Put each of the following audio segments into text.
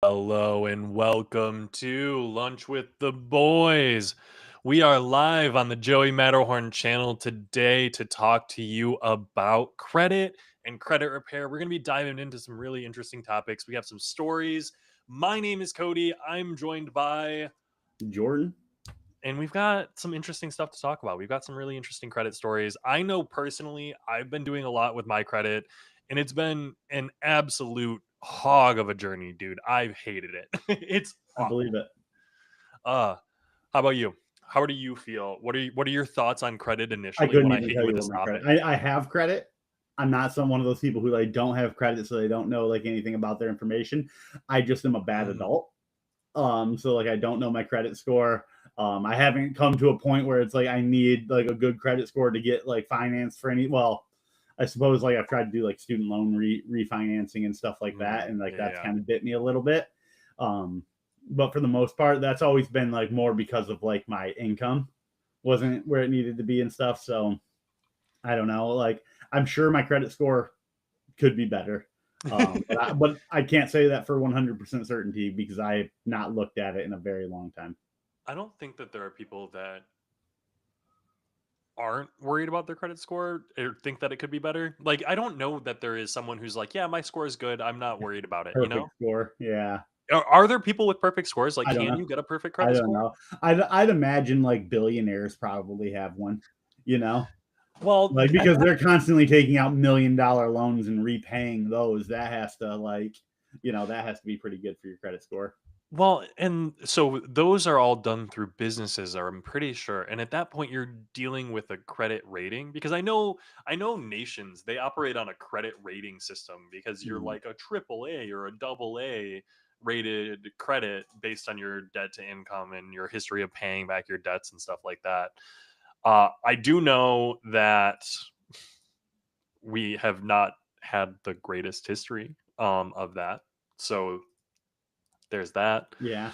Hello and welcome to Lunch with the Boys. We are live on the Joey Matterhorn channel today to talk to you about credit and credit repair. We're going to be diving into some really interesting topics. We have some stories. My name is Cody. I'm joined by, Jordan. and we've got some interesting stuff to talk about. We've got some really interesting credit stories. I know personally, I've been doing a lot with my credit, and it's been an absolute hog of a journey, dude. I've hated it. It's I believe awful. it. Uh, how about you? How do you feel? What are your thoughts on credit I initially when couldn't I even hit tell you you with what this my credit. topic? I have credit. I'm not one of those people who don't have credit, so they don't know anything about their information. I just am a bad Mm, adult. So I don't know my credit score. I haven't come to a point where it's I need a good credit score to get finance for any. Well, I suppose I've tried to do student loan refinancing and stuff like that, and yeah, that's yeah. kind of bit me a little bit. Um, but for the most part, that's always been more because of my income wasn't where it needed to be and stuff. So I don't know. I'm sure my credit score could be better. But I can't say that for 100% certainty because I have not looked at it in a very long time. I don't think that there are people that aren't worried about their credit score or think that it could be better. Like, I don't know that there is someone who's like, yeah, my score is good. I'm not worried about it. Perfect score. Yeah. Are there people with perfect scores? Like, I don't can know. you get a perfect I credit don't score? know. I'd imagine billionaires probably have one, you know, Well, because they're constantly taking out $1 million loans and repaying those. That has to that has to be pretty good for your credit score. well, and so those are all done through businesses, I'm pretty sure. And at that point, you're dealing with a credit rating because I know nations they operate on a credit rating system because you're Mm. like a triple A or a double A rated credit based on your debt to income and your history of paying back your debts and stuff like that. I do know that we have not had the greatest history of that. So there's that. Yeah.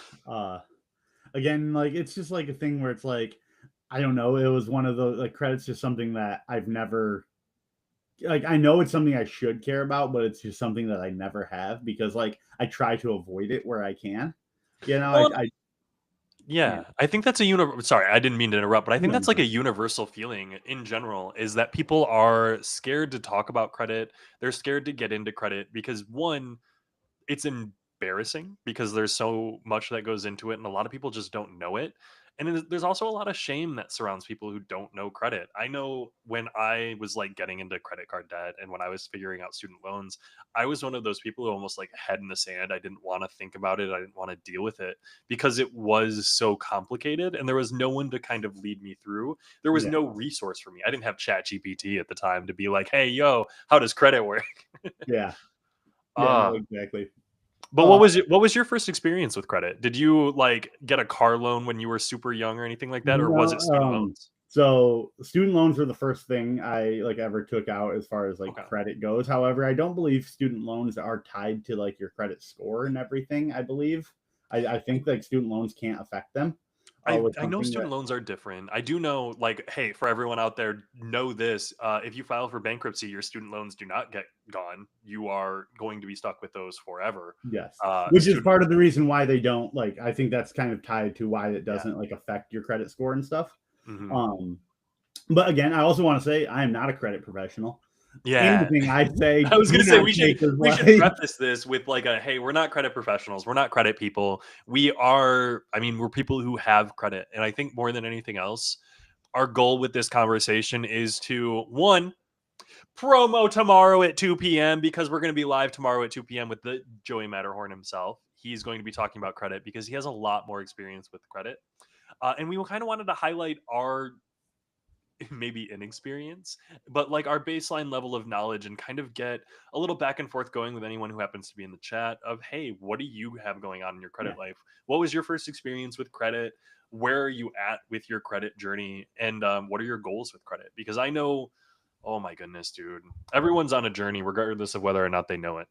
Again, it's just a thing where it's I don't know. It was one of those credits just something that I've never I know it's something I should care about, but it's just something that I never have because I try to avoid it where I can. You know, Well, I yeah. yeah, I think that's a sorry, I didn't mean to interrupt, but I think No, that's like a universal feeling in general is that people are scared to talk about credit. They're scared to get into credit because one, it's embarrassing because there's so much that goes into it and a lot of people just don't know it. And then there's also a lot of shame that surrounds people who don't know credit. I know when I was like getting into credit card debt and when I was figuring out student loans, I was one of those people who almost like head in the sand. I didn't want to think about it. I didn't want to deal with it because it was so complicated and there was no one to kind of lead me through. There was yeah, no resource for me. I didn't have Chat GPT at the time to be like, hey, yo, how does credit work? yeah, yeah. No, uh exactly. but Uh, what was your first experience with credit? Did you like get a car loan when you were super young or anything like that, or was no, it student loans? so student loans were the first thing I ever took out as far as Okay. credit goes. However, I don't believe student loans are tied to your credit score and everything. I believe I think student loans can't affect them. With I know something that student loans are different. I do know, like, hey, for everyone out there, know this: if you file for bankruptcy, your student loans do not get gone. You are going to be stuck with those forever. Yes, which is Student, part of the reason why they don't I think that's kind of tied to why it yeah, doesn't affect your credit score and stuff. hmm Um, but again, I also want to say I am not a credit professional. yeah. Anything I say, I was do gonna say not we should take as we should preface this with like a hey, we're not credit professionals, we're not credit people. We are, I mean, we're people who have credit, and I think more than anything else, our goal with this conversation is to one promo tomorrow at 2 p.m. because we're going to be live tomorrow at 2 p.m. with the Joey Matterhorn himself. He's going to be talking about credit because he has a lot more experience with credit. And we kind of wanted to highlight our maybe inexperience, but like our baseline level of knowledge and kind of get a little back and forth going with anyone who happens to be in the chat of, hey, what do you have going on in your yeah. credit life? What was your first experience with credit? Where are you at with your credit journey? And what are your goals with credit? Because I know, oh my goodness, dude, everyone's on a journey regardless of whether or not they know it.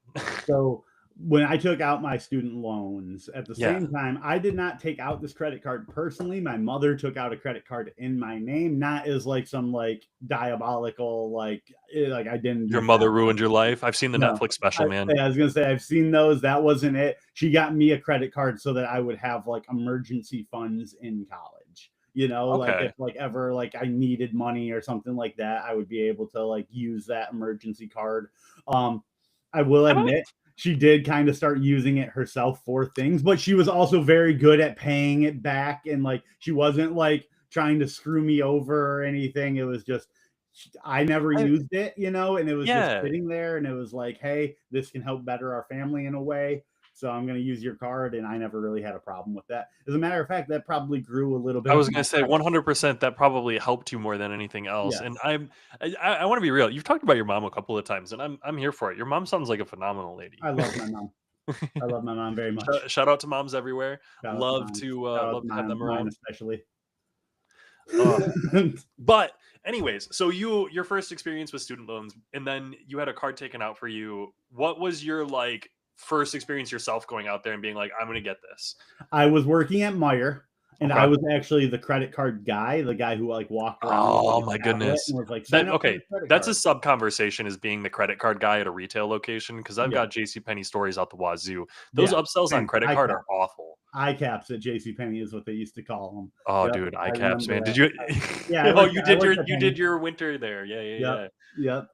So when I took out my student loans, at the Yeah, same time, I did not take out this credit card personally. My mother took out a credit card in my name, not as like some like diabolical like I didn't your do that. mother ruined your life. I've seen the No, Netflix special, man. I was gonna say I've seen those. That wasn't it. She got me a credit card so that I would have like emergency funds in college. You know, like Okay. if like ever like I needed money or something like that, I would be able to like use that emergency card. Um, I will And I admit she did kind of start using it herself for things, but she was also very good at paying it back, and like she wasn't like trying to screw me over or anything. It was just I never I used it, you know, and it was just yeah. sitting there, and it was like, hey, this can help better our family in a way. So I'm going to use your card. And I never really had a problem with that. As a matter of fact, that probably grew a little I bit of was my gonna say credit. 100% that probably helped you more than anything else. And Yes. I want to be real. You've talked about your mom a couple of times, and I'm here for it. Your mom sounds like a phenomenal lady. I love my mom. I love my mom very much. Shout out to moms everywhere. Shout out to Shout out Love to to have them mine around. especially. Uh, but anyways, so your first experience with student loans, and then you had a card taken out for you. What was your like first experience yourself going out there and being like, I'm gonna get this? I was working at Meyer, and I Okay. was actually the credit card guy, the guy who like walked around with like Oh a my tablet goodness. and was like, sign That up for okay. the credit That's a card. sub conversation as being the credit card guy at a retail location because I've Yeah. got JCPenney stories out the wazoo. Those Yeah. upsells on Same. credit card are awful. ICAPS at JCPenney is what they used to call them. Oh, Yep. dude, I iCaps, remember man. that. Did you Yeah, Oh, I worked at you Penny. did your winter there. Yeah, yeah, Yep. yeah. Yep.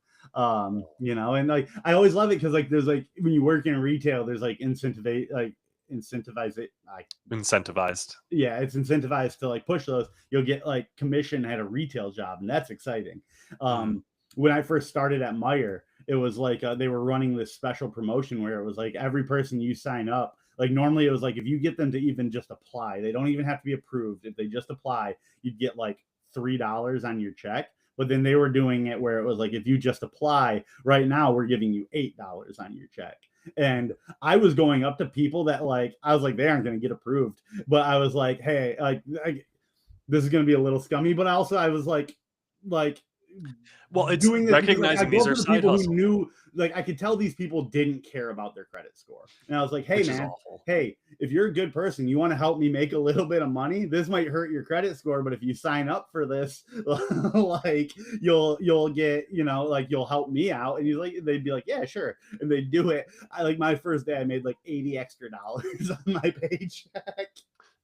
You know, and like I always love it because like there's like when you work in retail, there's like incentivize it like Incentivized. yeah, it's incentivized to like push those. You'll get like commission at a retail job, and that's exciting. Mhm. When I first started at Meyer, it was like they were running this special promotion where it was like every person you sign up, like normally it was like if you get them to even just apply, they don't even have to be approved. If they just apply, you'd get like $3 on your check. But then they were doing it where it was like if you just apply right now, we're giving you $8 on your check. And I was going up to people that like I was like they aren't going to get approved, but I was like, hey, this is going to be a little scummy. But also I was like Well, it's doing this because like I recognizing go these up are to the side people who hustles. knew like I could tell these people didn't care about their credit score. And I was like, hey Which is man, awful. hey, if you're a good person, you want to help me make a little bit of money, this might hurt your credit score, but if you sign up for this, like you'll get, you know, like you'll help me out. And he's like, they'd be like, yeah, sure. And they do it. I like my first day I made like 80 extra dollars on my paycheck.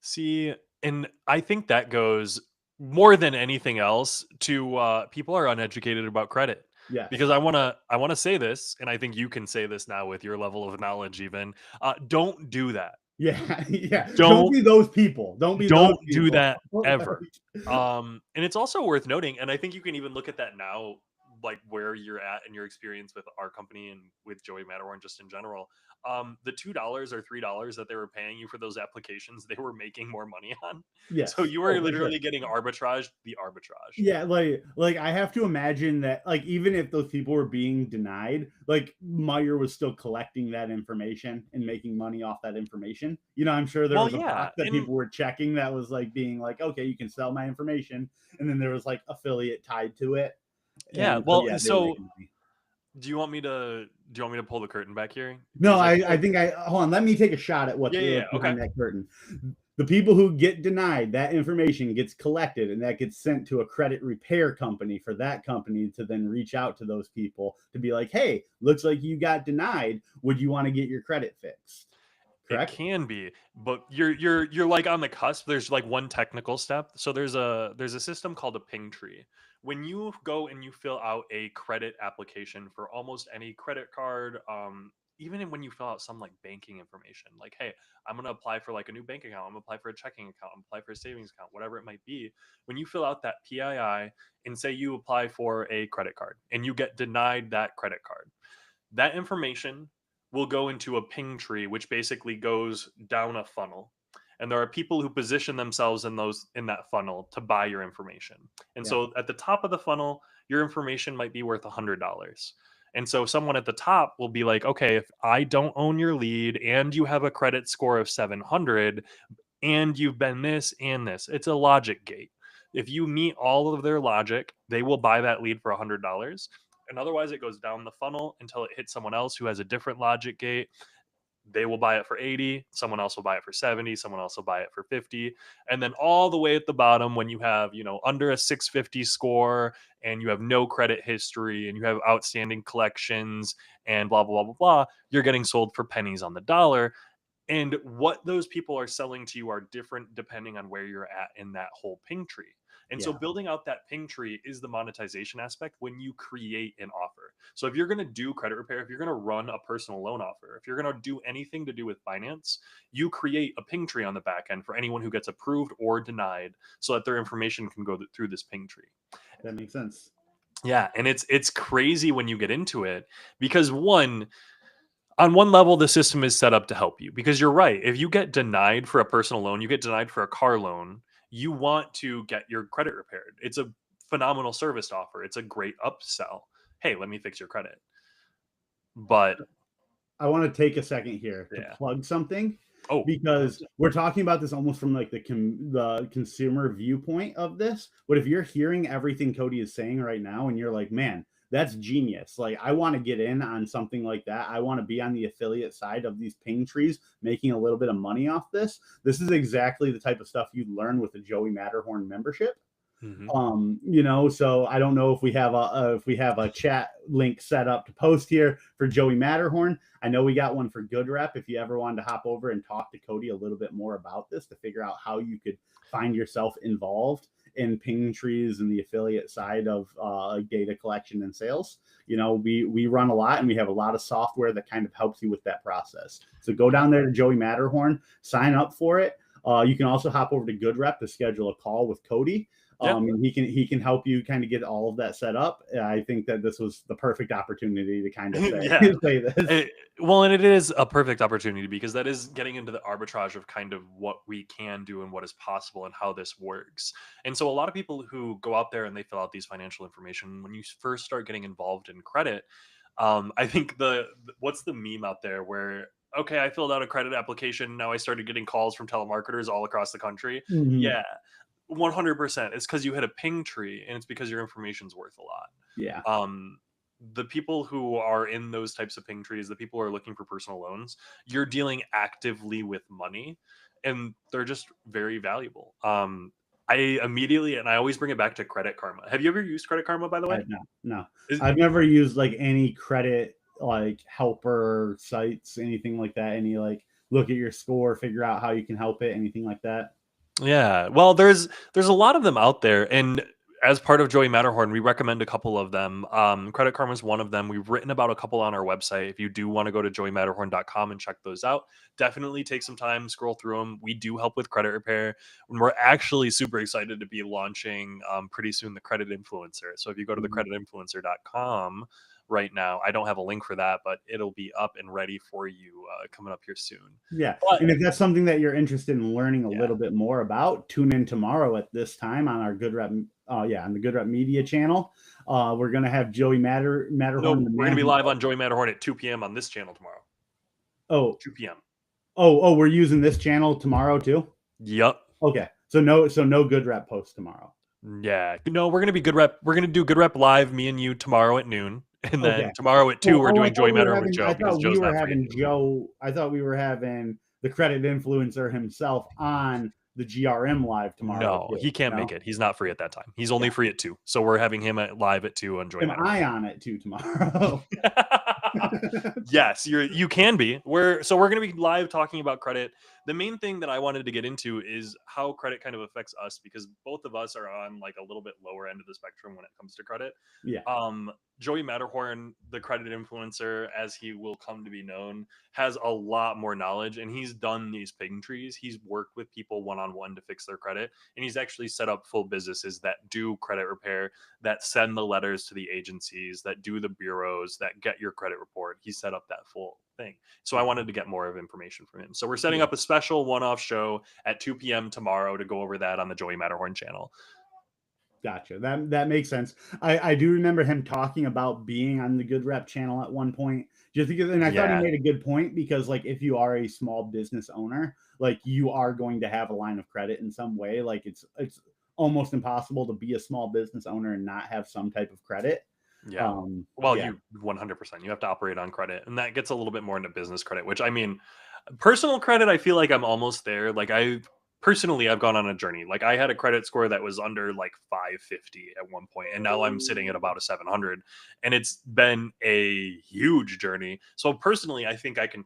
See, and I think that goes more than anything else to people are uneducated about credit. Because Yes. I wanna say this, and I think you can say this now with your level of knowledge even. Don't do that. Yeah. Yeah. Don't Don't be those people. Don't be those don't do people. that ever. Like, And it's also worth noting, and I think you can even look at that now, like where you're at in your experience with our company and with Joey Matterhorn just in general. The $2 or $3 that they were paying you for those applications, they were making more money on. So yes. you Oh, were for sure. literally getting arbitrage the arbitrage. Yeah, like I have to imagine that like even if those people were being denied, like Meyer was still collecting that information and making money off that information. You know, I'm sure there Well, was a yeah, box that and people were checking that was like being like, okay, you can sell my information, and then there was like affiliate tied to it, yeah. and so Well, yeah, they were so making money. do you want me to pull the curtain back here? No, Because I feel I like think I hold on. Let me take a shot at yeah, yeah, what's yeah. Okay. behind that curtain. The people who get denied, that information gets collected and that gets sent to a credit repair company for that company to then reach out to those people to be like, hey, looks like you got denied. Would you want to get your credit fixed? It Correct? can be, but you're like on the cusp. There's like one technical step. So there's a system called a ping tree. When you go and you fill out a credit application for almost any credit card, when you fill out some like banking information, like hey, I'm gonna apply for like a new bank account, I'm gonna apply for a checking account, I'm gonna apply for a savings account, whatever it might be. When you fill out that PII and say you apply for a credit card and you get denied that credit card, that information will go into a ping tree, which basically goes down a funnel. And there are people who position themselves in that funnel to buy your information. And Yeah. so at the top of the funnel, your information might be worth $100. And so someone at the top will be like, okay, if I don't own your lead and you have a credit score of 700 and you've been this and this, it's a logic gate. If you meet all of their logic, they will buy that lead for $100, and otherwise it goes down the funnel until it hits someone else who has a different logic gate. They will buy it for 80, someone else will buy it for 70, someone else will buy it for 50. And then all the way at the bottom, when you have, under a 650 score and you have no credit history and you have outstanding collections and blah, blah, blah, blah, blah, you're getting sold for pennies on the dollar. And what those people are selling to you are different depending on where you're at in that whole ping tree. And so Yeah. building out that ping tree is the monetization aspect when you create an offer. So if you're going to do credit repair, if you're going to run a personal loan offer, if you're going to do anything to do with finance, you create a ping tree on the back end for anyone who gets approved or denied so that their information can go through this ping tree. That makes sense. Yeah, and it's crazy when you get into it because on one level, the system is set up to help you because you're right. If you get denied for a personal loan, you get denied for a car loan, you want to get your credit repaired. It's a phenomenal service to offer. It's a great upsell. Hey, let me fix your credit. But I want to take a second here to yeah. plug something Oh, because we're talking about this almost from like the consumer viewpoint of this. But if you're hearing everything Cody is saying right now and you're like, man, that's genius. Like, I want to get in on something like that. I want to be on the affiliate side of these ping trees, making a little bit of money off this. This is exactly the type of stuff you'd learn with the Joey Matterhorn membership. So I don't know if we have a chat link set up to post here for Joey Matterhorn. I know we got one for Good Rep. If you ever wanted to hop over and talk to Cody a little bit more about this to figure out how you could find yourself involved in ping trees and the affiliate side of data collection and sales. We run a lot and we have a lot of software that kind of helps you with that process. So go down there to Joey Matterhorn, sign up for it. You can also hop over to Good Rep to schedule a call with Cody. And he can help you kind of get all of that set up. I think that this was the perfect opportunity to kind of say this. And it is a perfect opportunity because that is getting into the arbitrage of kind of what we can do and what is possible and how this works. And so a lot of people who go out there and they fill out these financial information, when you first start getting involved in credit, I think what's the meme out there where, okay, I filled out a credit application. Now I started getting calls from telemarketers all across the country. Mm-hmm. Yeah. 100%. It's because you hit a ping tree and it's because your information's worth a lot. Yeah. The people who are in those types of ping trees, the people who are looking for personal loans, you're dealing actively with money and they're just very valuable. I always bring it back to Credit Karma. Have you ever used Credit Karma, by the way? No. I've never used like any credit like helper sites, anything like that. Any like look at your score, figure out how you can help it, anything like that. Yeah. Well, there's a lot of them out there, and as part of Joey Matterhorn, we recommend a couple of them. Credit Karma is one of them. We've written about a couple on our website. If you do want to go to joeymatterhorn.com and check those out, definitely take some time, scroll through them. We do help with credit repair, and we're actually super excited to be launching pretty soon the Credit Influencer. So if you go to the creditinfluencer.com right now, I don't have a link for that, but it'll be up and ready for you coming up here soon. Yeah. And if that's something that you're interested in learning a little bit more about, tune in tomorrow at this time on our Good Rep on the Good Rep Media channel. We're going to have Joey Matterhorn. No, we're going to be live on Joey Matterhorn at 2 p.m. on this channel tomorrow. Oh, 2 p.m. Oh, we're using this channel tomorrow too? Yep. Okay. So no Good Rep post tomorrow. Yeah. No, we're going to be Good Rep. We're going to do Good Rep live, me and you tomorrow at noon. And then tomorrow at 2, we're doing Joey Matterhorn with Joe because Joe's not free. I thought we were having the Credit Influencer himself on the GRM live tomorrow. No, he can't make it. He's not free at that time. He's only free at 2. So we're having him live at 2 on Joey Matterhorn. Am I on it too tomorrow? Yes, you can be. We're going to be live talking about credit. The main thing that I wanted to get into is how credit kind of affects us because both of us are on like a little bit lower end of the spectrum when it comes to credit. Yeah. Joey Matterhorn, the Credit Influencer, as he will come to be known, has a lot more knowledge and he's done these ping trees. He's worked with people one-on-one to fix their credit. And he's actually set up full businesses that do credit repair, that send the letters to the agencies, that do the bureaus, that get your credit report. He set up that full thing. So I wanted to get more of information from him. So we're setting up a special one-off show at 2 p.m. tomorrow to go over that on the Joey Matterhorn channel. Gotcha. That makes sense. I do remember him talking about being on the Good Rep channel at one point, just because, and I thought he made a good point because like if you are a small business owner, like you are going to have a line of credit in some way. Like it's almost impossible to be a small business owner and not have some type of credit. Yeah. Well, Yeah, you 100%. You have to operate on credit, and that gets a little bit more into business credit, which I mean, personal credit, I feel like I'm almost there. Like I've gone on a journey. Like I had a credit score that was under like 550 at one point, and now I'm sitting at about a 700, and it's been a huge journey. So personally, I think I can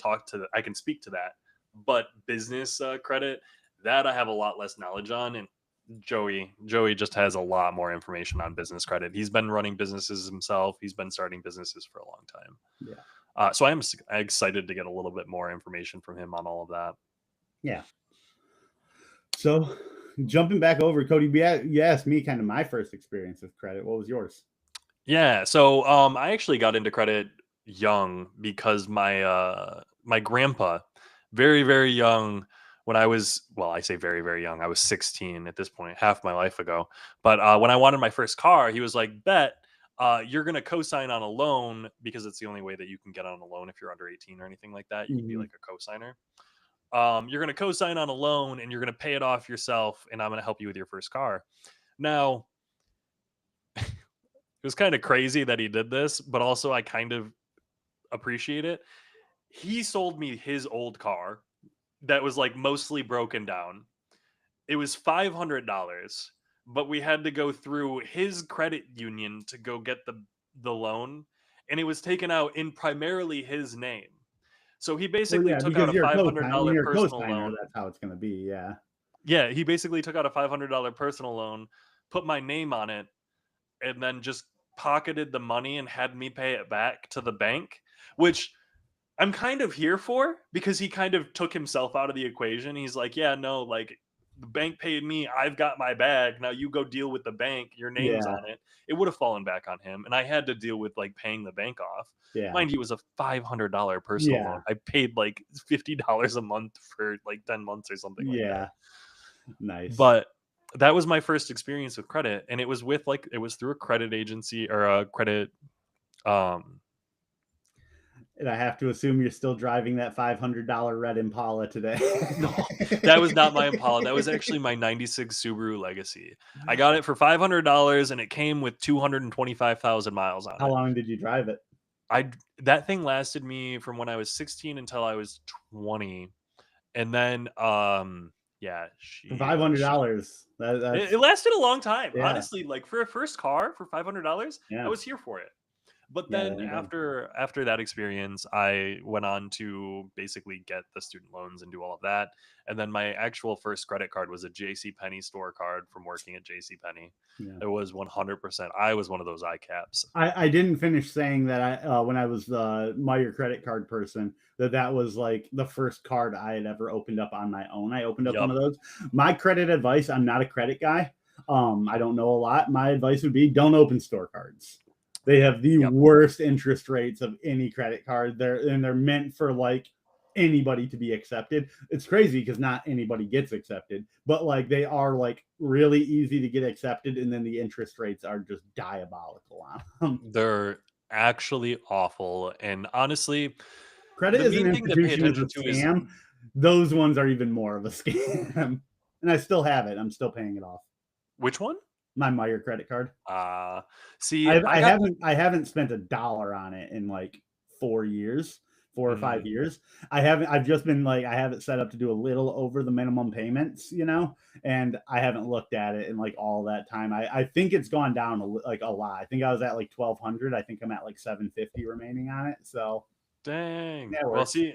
speak to that, but business credit, that I have a lot less knowledge on, and Joey just has a lot more information on business credit. He's been running businesses himself. He's been starting businesses for a long time. yeah, So I'm excited to get a little bit more information from him on all of that. yeah. So jumping back over, Cody, you asked me kind of my first experience with credit. What was yours? Yeah, so I actually got into credit young because my grandpa, very very young, when I was, well, I say very very young, I was 16 at this point, half my life ago. But when I wanted my first car, he was like, "Bet you're gonna co-sign on a loan because it's the only way that you can get on a loan if you're under 18 or anything like that. You can be Mhm. like a co-signer. You're gonna co-sign on a loan and you're gonna pay it off yourself, and I'm gonna help you with your first car." Now it was kind of crazy that he did this, but also I kind of appreciate it. He sold me his old car that was like mostly broken down. It was $500, but we had to go through his credit union to go get the loan, and it was taken out in primarily his name. So he Well, basically yeah, took because out a you're a five hundred co-signer. When dollar you're a personal co-signer, loan. that's how it's going to be. Yeah, Yeah, he basically took out a $500 personal loan, put my name on it, and then just pocketed the money and had me pay it back to the bank, which I'm kind of here for because he kind of took himself out of the equation. He's like, "Yeah, no, like the bank paid me. I've got my bag. Now you go deal with the bank. Your name's yeah, on it." It would have fallen back on him, and I had to deal with like paying the bank off. yeah, Mind you, it was a $500 personal yeah, loan. I paid like $50 a month for like 10 months or something like that. yeah. Nice. But that was my first experience with credit, and it was with like it was through a credit agency or a credit um And I have to assume you're still driving that $500 red Impala today. no, that was not my Impala. That was actually my 96 Subaru Legacy. I got it for $500 and it came with 225,000 miles on How it. long did you drive it? I That thing lasted me from when I was 16 until I was 20. And then yeah, For $500, it that's lasted a long time. yeah, Honestly, like for a first car for $500, I yeah, was here for it. But yeah. That then ain't bad. after that experience, I went on to basically get the student loans and do all of that. And then my actual first credit card was a J.C. Penney store card from working at J.C. Penney. Yeah. It was 100%. I was one of those ICAPs. I didn't finish saying that when I was the Meyer credit card person, that was like the first card I had ever opened up on my own. I opened up one Yup. of those. My credit advice, I'm not a credit guy. I don't know a lot. My advice would be don't open store cards. They have the Yep. worst interest rates of any credit card. They're meant for like anybody to be accepted. It's crazy because not anybody gets accepted, but like they are like really easy to get accepted, and then the interest rates are just diabolical on them. They're actually awful. And honestly, Credit the as an main thing to pay institution is a attention to is scam. Those ones are even more of a scam. And I still have it. I'm still paying it off. which one? My Meyer credit card. Uh See, I, I I got haven't I haven't spent $1 on it in like 4 years, 4 or 5 years. I've just been like I have it set up to do a little over the minimum payments, and I haven't looked at it in like all that time. I think it's gone down like a lot. I think I was at like 1,200. I think I'm at like 750 remaining on it. So dang. yeah, it Well, works. see,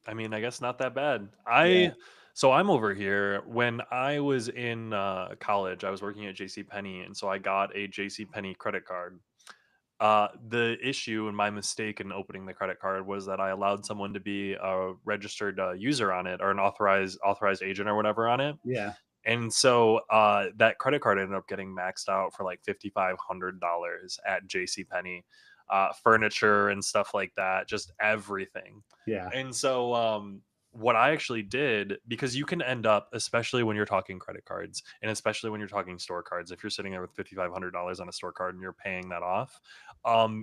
I mean, I guess not that bad. Yeah. So I'm over here. When I was in college, I was working at J.C. Penney, and so I got a J.C. Penney credit card. The issue and my mistake in opening the credit card was that I allowed someone to be a registered user on it, or an authorized agent or whatever on it. Yeah. And so that credit card ended up getting maxed out for like $5,500 at J.C. Penney, furniture and stuff like that, just everything. Yeah. And so what I actually did, because you can end up, especially when you're talking credit cards and especially when you're talking store cards, if you're sitting there with $5,500 on a store card and you're paying that off,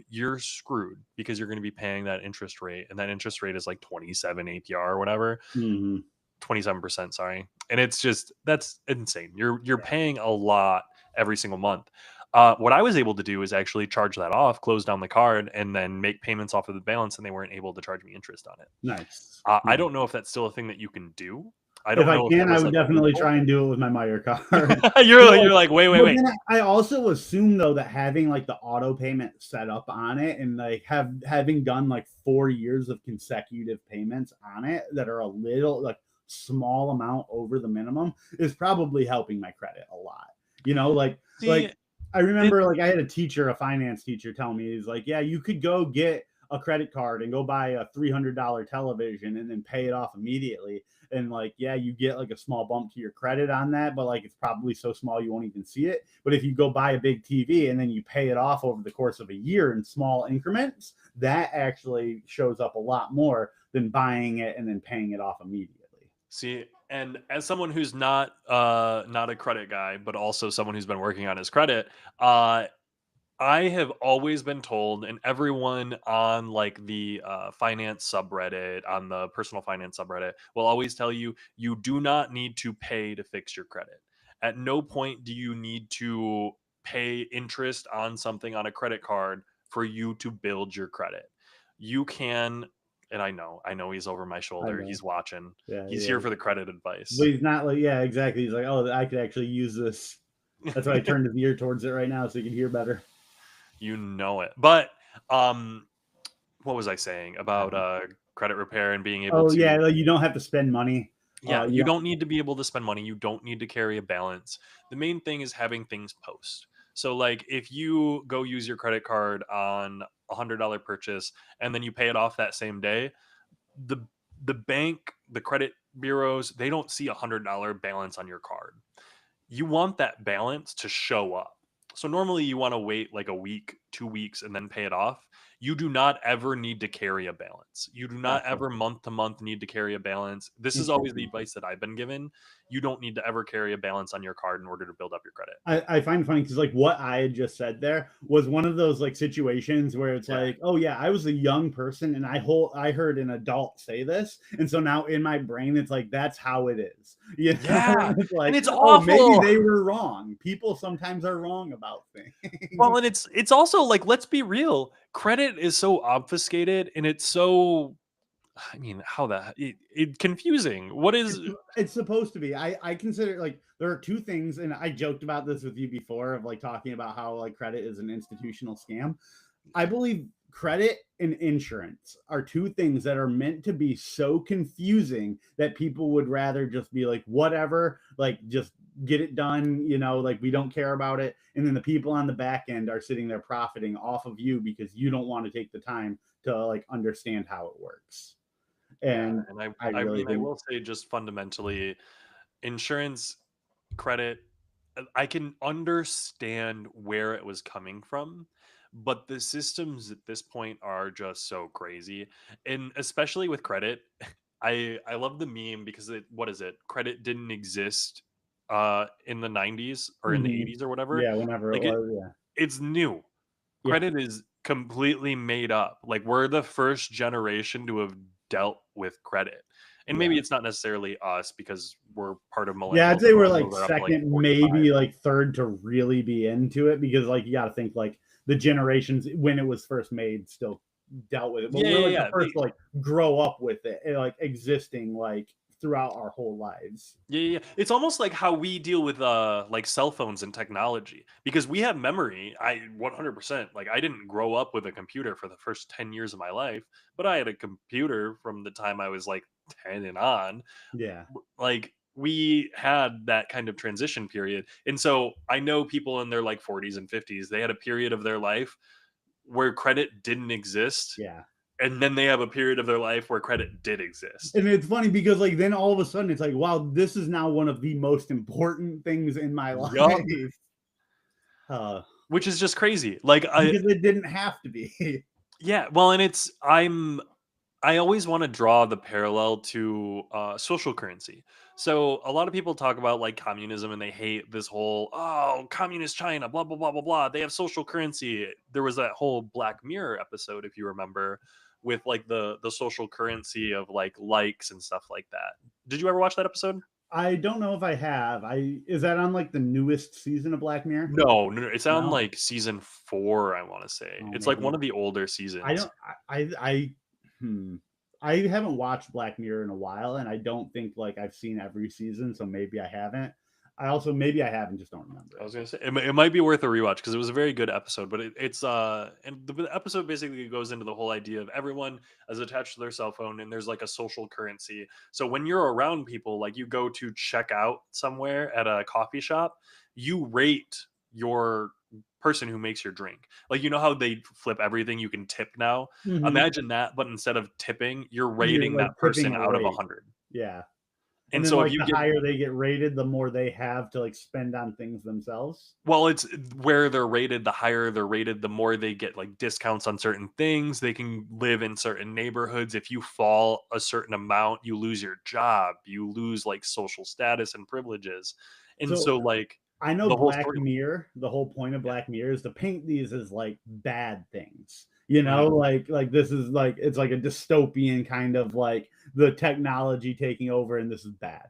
you're screwed because you're going to be paying that interest rate. And that interest rate is like 27 APR or whatever. Hmm. 27%, sorry. And it's just, that's insane. You're paying a lot every single month. What I was able to do is actually charge that off, close down the card, and then make payments off of the balance, and they weren't able to charge me interest on it. Nice. I Yeah. don't know if that's still a thing that you can do. I If don't I know if that can, I was would like a definitely loophole. try and do it with my Meyer card. You're like, wait, wait, But wait. then I also assume though that having like the auto payment set up on it and like having done like 4 years of consecutive payments on it that are a little like small amount over the minimum is probably helping my credit a lot. You know, See, I it, remember like I had a teacher, a finance teacher, tell me he's like, yeah, you could go get a credit card and go buy a $300 television and then pay it off immediately. And like, yeah, you get like a small bump to your credit on that, but like it's probably so small you won't even see it. But if you go buy a big TV and then you pay it off over the course of a year in small increments, that actually shows up a lot more than buying it and then paying it off immediately. See, and as someone who's not a credit guy, but also someone who's been working on his credit, I have always been told, and everyone on like the finance subreddit, on the personal finance subreddit, will always tell you you do not need to pay to fix your credit. At no point do you need to pay interest on something on a credit card for you to build your credit. You can, and I know he's over my I shoulder. know. He's watching. Yeah, He's here yeah. for the credit But advice. he's not like, yeah, exactly. He's like, oh, I could actually use this. That's why I turned his ear towards it right now so he can hear better. You know it. But um what was I saying I about don't know. credit repair and being able Oh yeah, to, like, you don't have to spend money. yeah, You you don't. don't need to be able to spend money, you don't need to carry a balance. The main thing is having things post. So like if you go use your credit card on $100 purchase and then you pay it off that same day, the the bank, the credit bureaus, they don't see $100 balance on your card. You want that balance to show up. So normally you want to wait like a week, 2 weeks, and then pay it off. You do not ever need to carry a balance. You do not Gotcha. ever month to month need to carry a balance. This is always the Interesting. advice that I've been given. You don't need to ever carry a balance on your card in order to build up your credit. I find it funny because like what I had just said there was one of those like situations where it's Yeah. like, oh yeah, I was a young person and I heard an adult say this, and so now in my brain it's like that's how it is. You know, Yeah. it's And like, it's oh, maybe awful. they were wrong. People sometimes are wrong about Well, things. and it's also like, let's be real. Credit is so obfuscated and it's so, I mean, how the it confusing. What is, It's supposed to be. I consider like there are two things, and I joked about this with you before of like talking about how like credit is an institutional scam. I believe credit and insurance are two things that are meant to be so confusing that people would rather just be like, whatever, like just get it done, you know, like we don't care about it. And then the people on the back end are sitting there profiting off of you because you don't want to take the time to like understand how it works. yeah, And and I I I really mean, I think, will say just fundamentally, insurance, credit, I can understand where it was coming from, but the systems at this point are just so crazy. And especially with credit, I love the meme because it, what is it? Credit didn't exist in the 90s or in the mhm. 80s or whatever. Yeah, whenever it Like was, yeah. it's new. Yeah, Credit is completely made up. Like we're the first generation to have dealt with credit. And maybe yeah. it's not necessarily us because we're part of Yeah, I'd millennials. say we're like Millennials are up to like second, 45. maybe like third to really be into it because like you got to think like the generations when it was first made still dealt with it, but Yeah, we're yeah, like the yeah. first to like grow up with it and like existing like throughout our whole lives. Yeah, yeah, yeah. It's almost like how we deal with like cell phones and technology because we have memory. I 100%, like I didn't grow up with a computer for the first 10 years of my life, but I had a computer from the time I was like 10 and on. Yeah, Like we had that kind of transition period. And so I know people in their like 40s and 50s, they had a period of their life where credit didn't exist. yeah. And then they have a period of their life where credit did exist. And it's funny because like then all of a sudden it's like, wow, this is now one of the most important things in my life. Yup. uh Which is just crazy. Like because it didn't have to be. yeah, well, and I always want to draw the parallel to social currency. So a lot of people talk about like communism and they hate this whole, oh, communist China, blah blah blah blah blah. They have social currency. There was that whole Black Mirror episode, if you remember, with like the social currency of like likes and stuff like that. Did you ever watch that episode? I don't know if I have. Is that on like the newest season of Black Mirror? No, no, no, it's on No. like season 4, I want to say. Oh, It's like one maybe. of the older I seasons. don't. I hmm. I haven't watched Black Mirror in a while, and I don't think like I've seen every season, so maybe I haven't. I also maybe I haven't, just don't remember I it. was gonna say it might be worth a rewatch because it was a very good episode. But it's and the episode basically goes into the whole idea of everyone is attached to their cell phone, and there's like a social currency. So when you're around people, like you go to check out somewhere at a coffee shop, you rate your person who makes your drink. Like you know how they flip everything, you can tip now. Hmm. Imagine that, but instead of tipping, you're You're rating like that tipping person a out of rate. 100. Yeah. And And then so if like you the give higher they get rated, the more they have to like spend on things themselves. Well, it's where they're rated, the higher they're rated, the more they get like discounts on certain things. They can live in certain neighborhoods. If you fall a certain amount, you lose your job. You lose like social status and privileges. And So so like I know the whole Black story. Mirror, the whole point of Yeah. Black Mirror is to paint these as like bad things. You know, Mhm. like this is like it's like a dystopian kind of like the technology taking over and this is bad.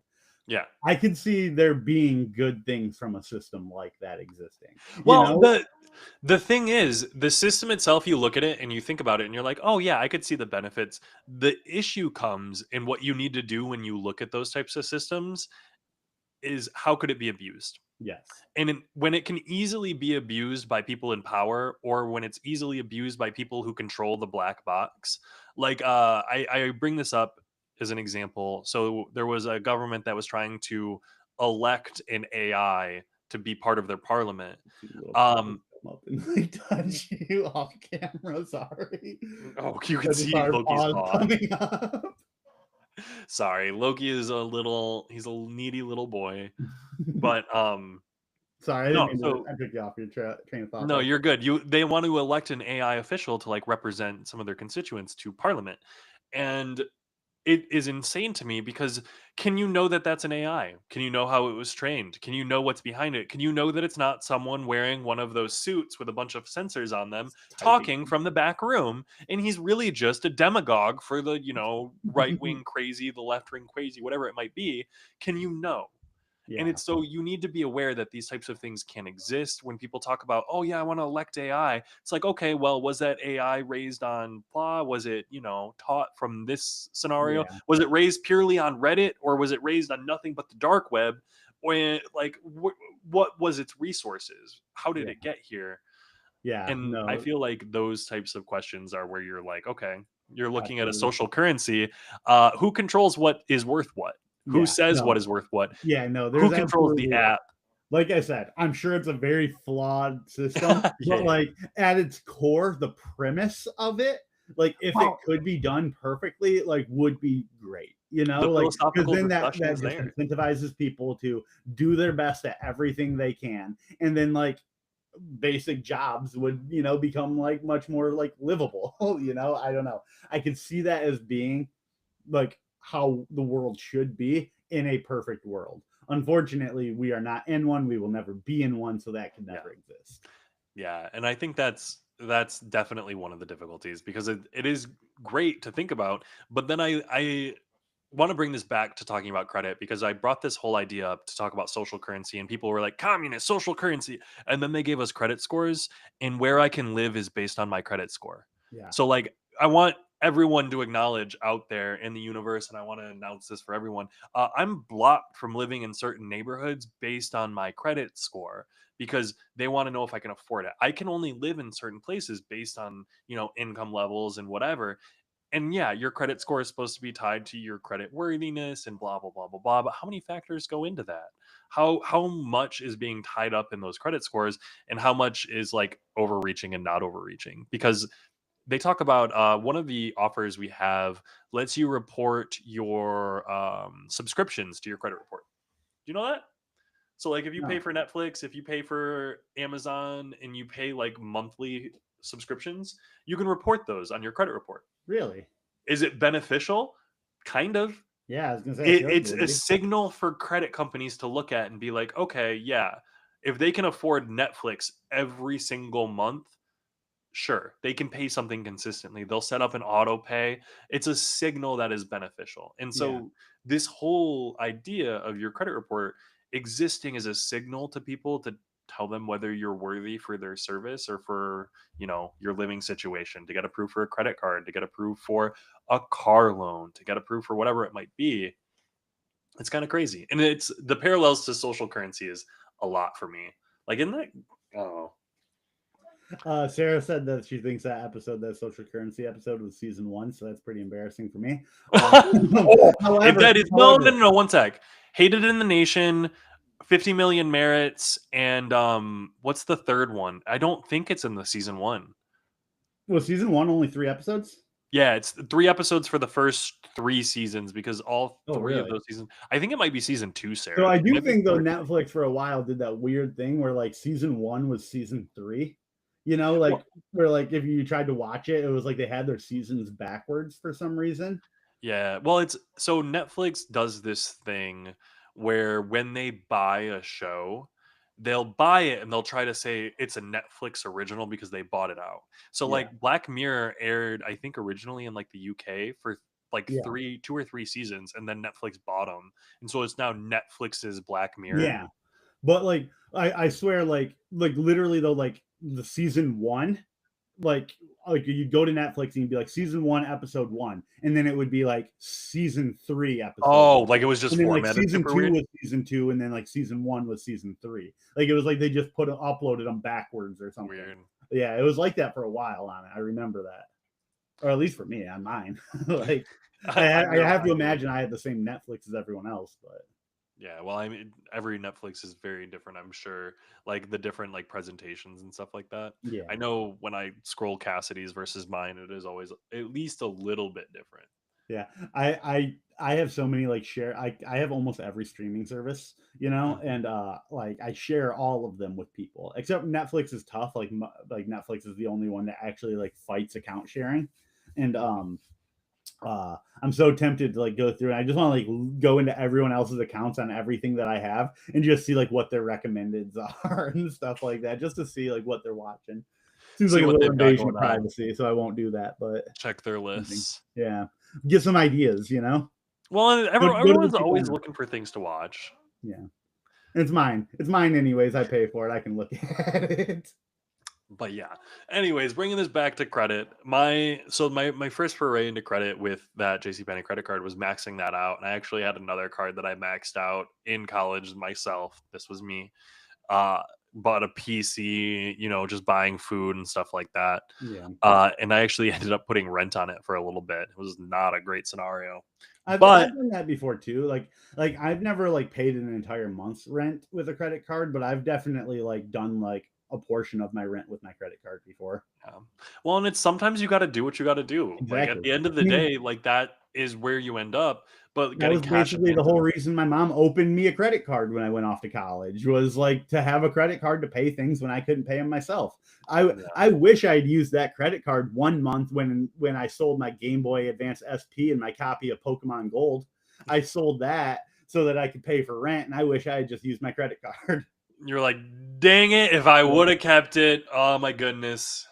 Yeah. I can see there being good things from a system like that existing. You Well, know? the thing is, the system itself, you look at it and you think about it and you're like, "Oh yeah, I could see the benefits." The issue comes in what you need to do when you look at those types of systems is how could it be abused? Yes. And when it can easily be abused by people in power or when it's easily abused by people who control the black box, like I bring this up as an example. So there was a government that was trying to elect an AI to be part of their parliament. See little pieces um come up and like touch you off camera. Sorry. oh, you can I just see saw her Loki's paws paw. coming up. Sorry, Loki is he's a needy little boy. But Sorry, I didn't no, mean to. so I took you off your train of thought no, there. you're good. They want to elect an AI official to like represent some of their constituents to parliament. And it is insane to me because can you know that that's an AI? Can you know how it was trained? Can you know what's behind it? Can you know that it's not someone wearing one of those suits with a bunch of sensors on them Typing. talking from the back room and he's really just a demagogue for the, right wing crazy, the left wing crazy, whatever it might be? Can you know? And Yeah. it's so you need to be aware that these types of things can exist. When people talk about, oh yeah, I want to elect AI, it's like, okay, well, was that AI raised on blah? Was it, taught from this scenario? Yeah. Was it raised purely on Reddit, or was it raised on nothing but the dark web? When like what was its resources? How did Yeah. it get here? Yeah. And I No, feel like those types of questions are where you're like, okay, you're looking at a absolutely. social currency. Who controls what is worth what? Who Yeah. says what No. is worth what? Yeah. No, Who there's controls the absolutely, app? like I said, I'm sure it's a very flawed system, Yeah, but yeah. like at its core, the premise of it, like if it Well, could be done perfectly, like would be great, you the know, like because philosophical then discussion that is just there. incentivizes people to do their best at everything they can, and then like basic jobs would become like much more like livable. I don't know. I could see that as being like how the world should be in a perfect world. Unfortunately, we are not in one. We will never be in one, so that can Yeah. never exist. Yeah, and I think that's definitely one of the difficulties because it is great to think about, but then I want to bring this back to talking about credit because I brought this whole idea up to talk about social currency and people were like communist social currency and then they gave us credit scores and where I can live is based on my credit score. Yeah. So like I want everyone to acknowledge out there in the universe and I want to announce this for everyone. I'm blocked from living in certain neighborhoods based on my credit score because they want to know if I can afford it. I can only live in certain places based on, income levels and whatever. And yeah, your credit score is supposed to be tied to your credit worthiness and blah blah blah blah blah. But how many factors go into that? How much is being tied up in those credit scores, and how much is like overreaching and not overreaching? Because they talk about one of the offers we have lets you report your subscriptions to your credit report. Do you know that? So like if you pay No, for Netflix, if you pay for Amazon and you pay like monthly subscriptions, you can report those on your credit report. really. Is it beneficial? Kind of. Yeah, I was gonna say I feel like it It's would a be. signal for credit companies to look at and be like, okay, yeah, if they can afford Netflix every single month, sure, they can pay something consistently. They'll set up an auto pay. It's a signal that is beneficial. And Yeah. so this whole idea of your credit report existing as a signal to people to tell them whether you're worthy for their service or for, your living situation, to get approved for a credit card, to get approved for a car loan, to get approved for whatever it might be. It's kind of crazy. And it's the parallels to social currency is a lot for me. Like, isn't that, oh, Sarah said that she thinks that social currency episode was season 1, so that's pretty embarrassing for me. oh, if However, that is no, 1 sec. Hated in the Nation, 50 Million Merits, and what's the third one? I don't think it's in the season 1. was season 1 only 3 episodes? Yeah, it's 3 episodes for the first 3 seasons because all Oh, 3 of really? those seasons. I think it might be season 2, So Sarah. I It do might be think though 4 or 2. Netflix for a while did that weird thing where like season 1 was season 3. Like Well, where like if you tried to watch it, it was like they had their seasons backwards for some reason. yeah. Well, it's so Netflix does this thing where when they buy a show, they'll buy it and they'll try to say it's a Netflix original because they bought it out. So Yeah. like Black Mirror aired, I think originally in like the UK for like Yeah. 2 or 3 seasons, and then Netflix bought them, and so it's now Netflix's Black Mirror. Yeah. But like I swear like literally though like the season 1 like you'd go to Netflix and you'd be like season 1 episode 1 and then it would be like season 3 episode Oh, 1. like it was just And then like formatted season super 2 weird. was season 2 and then like season 1 was season 3. Like it was like they just uploaded them backwards or something. Weird. Yeah, it was like that for a while on it. I remember that. Or at least for me on mine. Like I've I never have to had to. imagine I had the same Netflix as everyone else, but Yeah, well, I mean, every Netflix is very different, I'm sure. Like the different like presentations and stuff like that. I yeah. know when I scroll Cassidy's versus mine, it is always at least a little bit different. Yeah, I have so many like share. I have almost every streaming service, Mhm. and like I share all of them with people. Except Netflix is tough. Like Netflix is the only one that actually like fights account sharing, and I'm so tempted to like go through and I just want to like go into everyone else's accounts on everything that I have and just see like what their recommendeds are and stuff like that, just to see like what they're watching. Seems See like a what little they've got invasion going of on. privacy, so I won't do that. But Check their something, lists. yeah, get some ideas. Well, and Go to the everyone's people. always looking for things to watch. Yeah, it's mine. It's mine anyways. I pay for it. I can look at it. But yeah. Anyways, bringing this back to credit, my first foray into credit with that JCPenney credit card was maxing that out, and I actually had another card that I maxed out in college myself. This was me. uh Bought a PC, just buying food and stuff like that. Yeah, And I actually ended up putting rent on it for a little bit. It was not a great scenario. I've But done that before too. Like I've never like paid an entire month's rent with a credit card, but I've definitely like done like a portion of my rent with my credit card before. well, and it's sometimes you got to do what you got to do. Like at Exactly. the end of I the mean, day, like that is where you end up. But that getting was cash basically the whole advances, reason my mom opened me a credit card when I went off to college was like to have a credit card to pay things when I couldn't pay them myself. yeah. I wish I'd used that credit card 1 month when I sold my Game Boy Advance SP and my copy of Pokemon Gold. I sold that so that I could pay for rent, and I wish I had just used my credit card. You're like, dang it! If I Yeah. would have kept it, oh my goodness!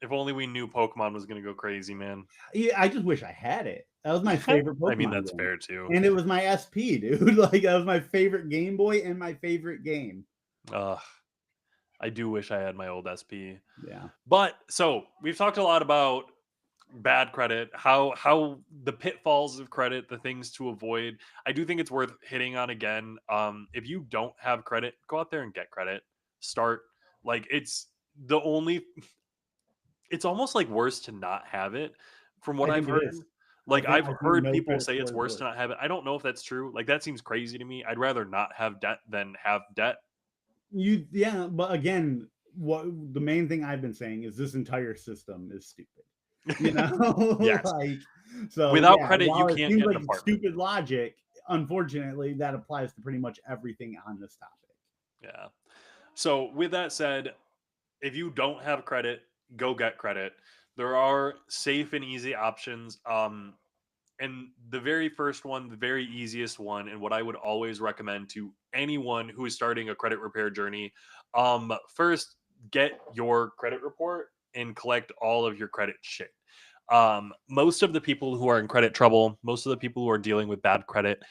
If only we knew Pokemon was gonna go crazy, man. Yeah, I just wish I had it. That was my favorite I mean, Pokemon that's game. fair too. And it was my SP, dude. Like that was my favorite Game Boy and my favorite game. Uh, I do wish I had my old SP. Yeah. But so we've talked a lot about bad credit, how the pitfalls of credit, the things to avoid. I do think it's worth hitting on again. If you don't have credit, go out there and get credit. Start. Like the only it's almost like worse to not have it from what I I've think it heard. is. Like I've I think heard no people credit say score it's is worse to worse. not have it. I don't know if that's true. Like that seems crazy to me. I'd rather not have debt than have debt. Yeah, but again, what the main thing I've been saying is this entire system is stupid. Yes. Like so Without yeah, credit, you while it can't seems get an like it's apartment. stupid logic, unfortunately that applies to pretty much everything on this topic. Yeah. So with that said, if you don't have credit, go get credit. There are safe and easy options. And the very first one, the very easiest one, and what I would always recommend to anyone who is starting a credit repair journey, first get your credit report and collect all of your credit shit. Most of the people who are in credit trouble, most of the people who are dealing with bad credit,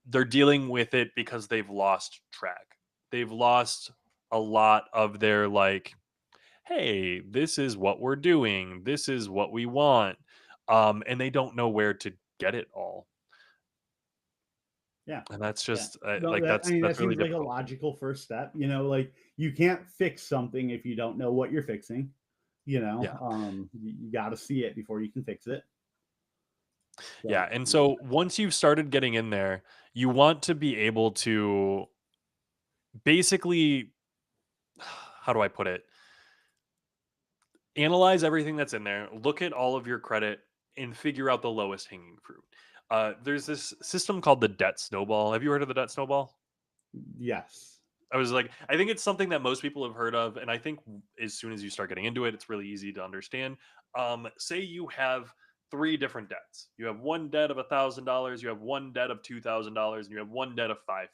they're dealing with it because they've lost track. They've lost a lot of their like, hey, this is what we're doing, this is what we want, and they don't know where to get it all. Yeah. And that's Yeah. just No, like that I mean that that's really seems like a difficult. logical first step. Like you can't fix something if you don't know what you're fixing. Yeah. You got to see it before you can fix it. Yeah, So and so once you've started getting in there, you want to be able to basically, how do I put it? Analyze everything that's in there, look at all of your credit, and figure out the lowest hanging fruit. There's this system called the debt snowball. Have you heard of the debt snowball? yes. I was like, I think it's something that most people have heard of, and I think as soon as you start getting into it, it's really easy to understand. Say you have three different debts. You have one debt of $1,000, you have one debt of $2,000, and you have one debt of $5,000.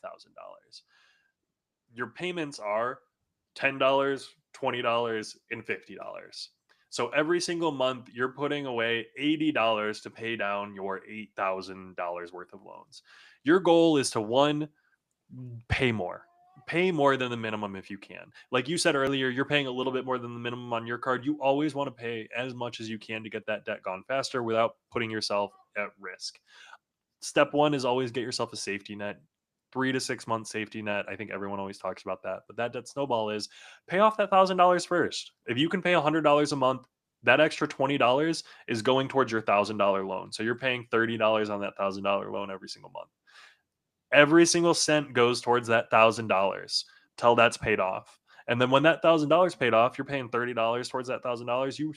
Your payments are $10, $20, and $50. So every single month, you're putting away $80 to pay down your $8,000 worth of loans. Your goal is to one, pay more. Pay more than the minimum if you can. Like you said earlier, you're paying a little bit more than the minimum on your card. You always want to pay as much as you can to get that debt gone faster without putting yourself at risk. Step one is always get yourself a safety net. 3 to 6 month safety net. I think everyone always talks about that. But that debt snowball is pay off that $1,000 first. If you can pay $100 a month, that extra $20 is going towards your $1,000 loan. So you're paying $30 on that $1,000 loan every single month. Every single cent goes towards that $1,000 till that's paid off. And then when that $1,000 paid off, you're paying $30 towards that $1,000. You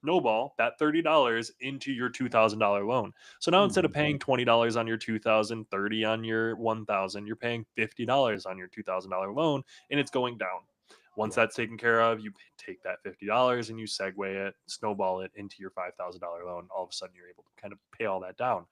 snowball that $30 into your $2,000 loan. So now instead of Mhm. paying $20 on your 2,000, 30 on your 1,000, you're paying $50 on your $2,000 loan, and it's going down. Once Yeah. that's taken care of, you take that $50 and you segue it, snowball it into your $5,000 loan. All of a sudden, you're able to kind of pay all that down.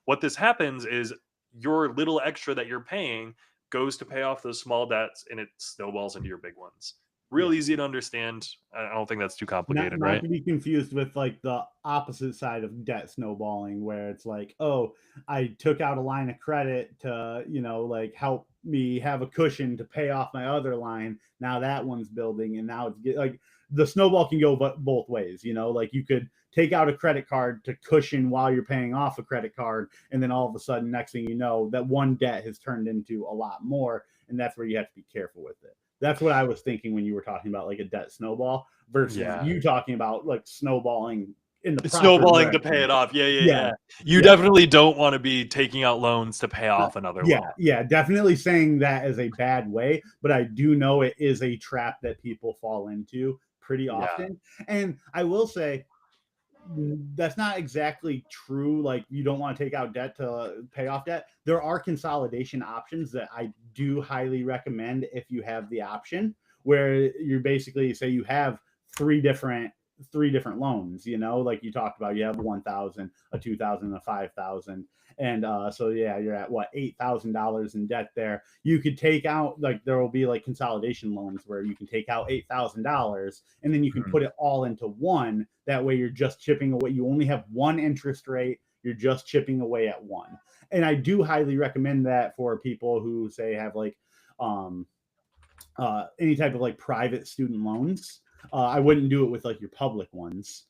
What this happens is your little extra that you're paying goes to pay off those small debts, and it snowballs into your big ones. Real Yeah. easy to understand. I don't think that's too Not complicated, not right? to be confused with like the opposite side of debt snowballing, where it's like, oh, I took out a line of credit to, like help me have a cushion to pay off my other line. Now that one's building, and now like the snowball can go both ways. Like you could take out a credit card to cushion while you're paying off a credit card, and then all of a sudden, next thing you know, that one debt has turned into a lot more, and that's where you have to be careful with it. That's what I was thinking when you were talking about like a debt snowball versus Yeah. you talking about like snowballing in the It's proper snowballing to pay direction. it off. Yeah, yeah, Yeah. yeah. You Yeah. definitely don't want to be taking out loans to pay off another Yeah. loan. Yeah. Definitely saying that as a bad way, but I do know it is a trap that people fall into pretty Yeah. often. And I will say, that's not exactly true. Like you don't want to take out debt to pay off debt. There are consolidation options that I do highly recommend if you have the option, where you basically say you have three different loans, like you talked about. You have 1,000, a 2,000, a 5,000. And so yeah, you're at what, $8,000 in debt there. You could take out, like, there will be like consolidation loans where you can take out $8,000 and then you can Mhm. put it all into one. That way you're just chipping away. You only have one interest rate. You're just chipping away at one. And I do highly recommend that for people who say have like um any type of like private student loans. I wouldn't do it with like your public ones,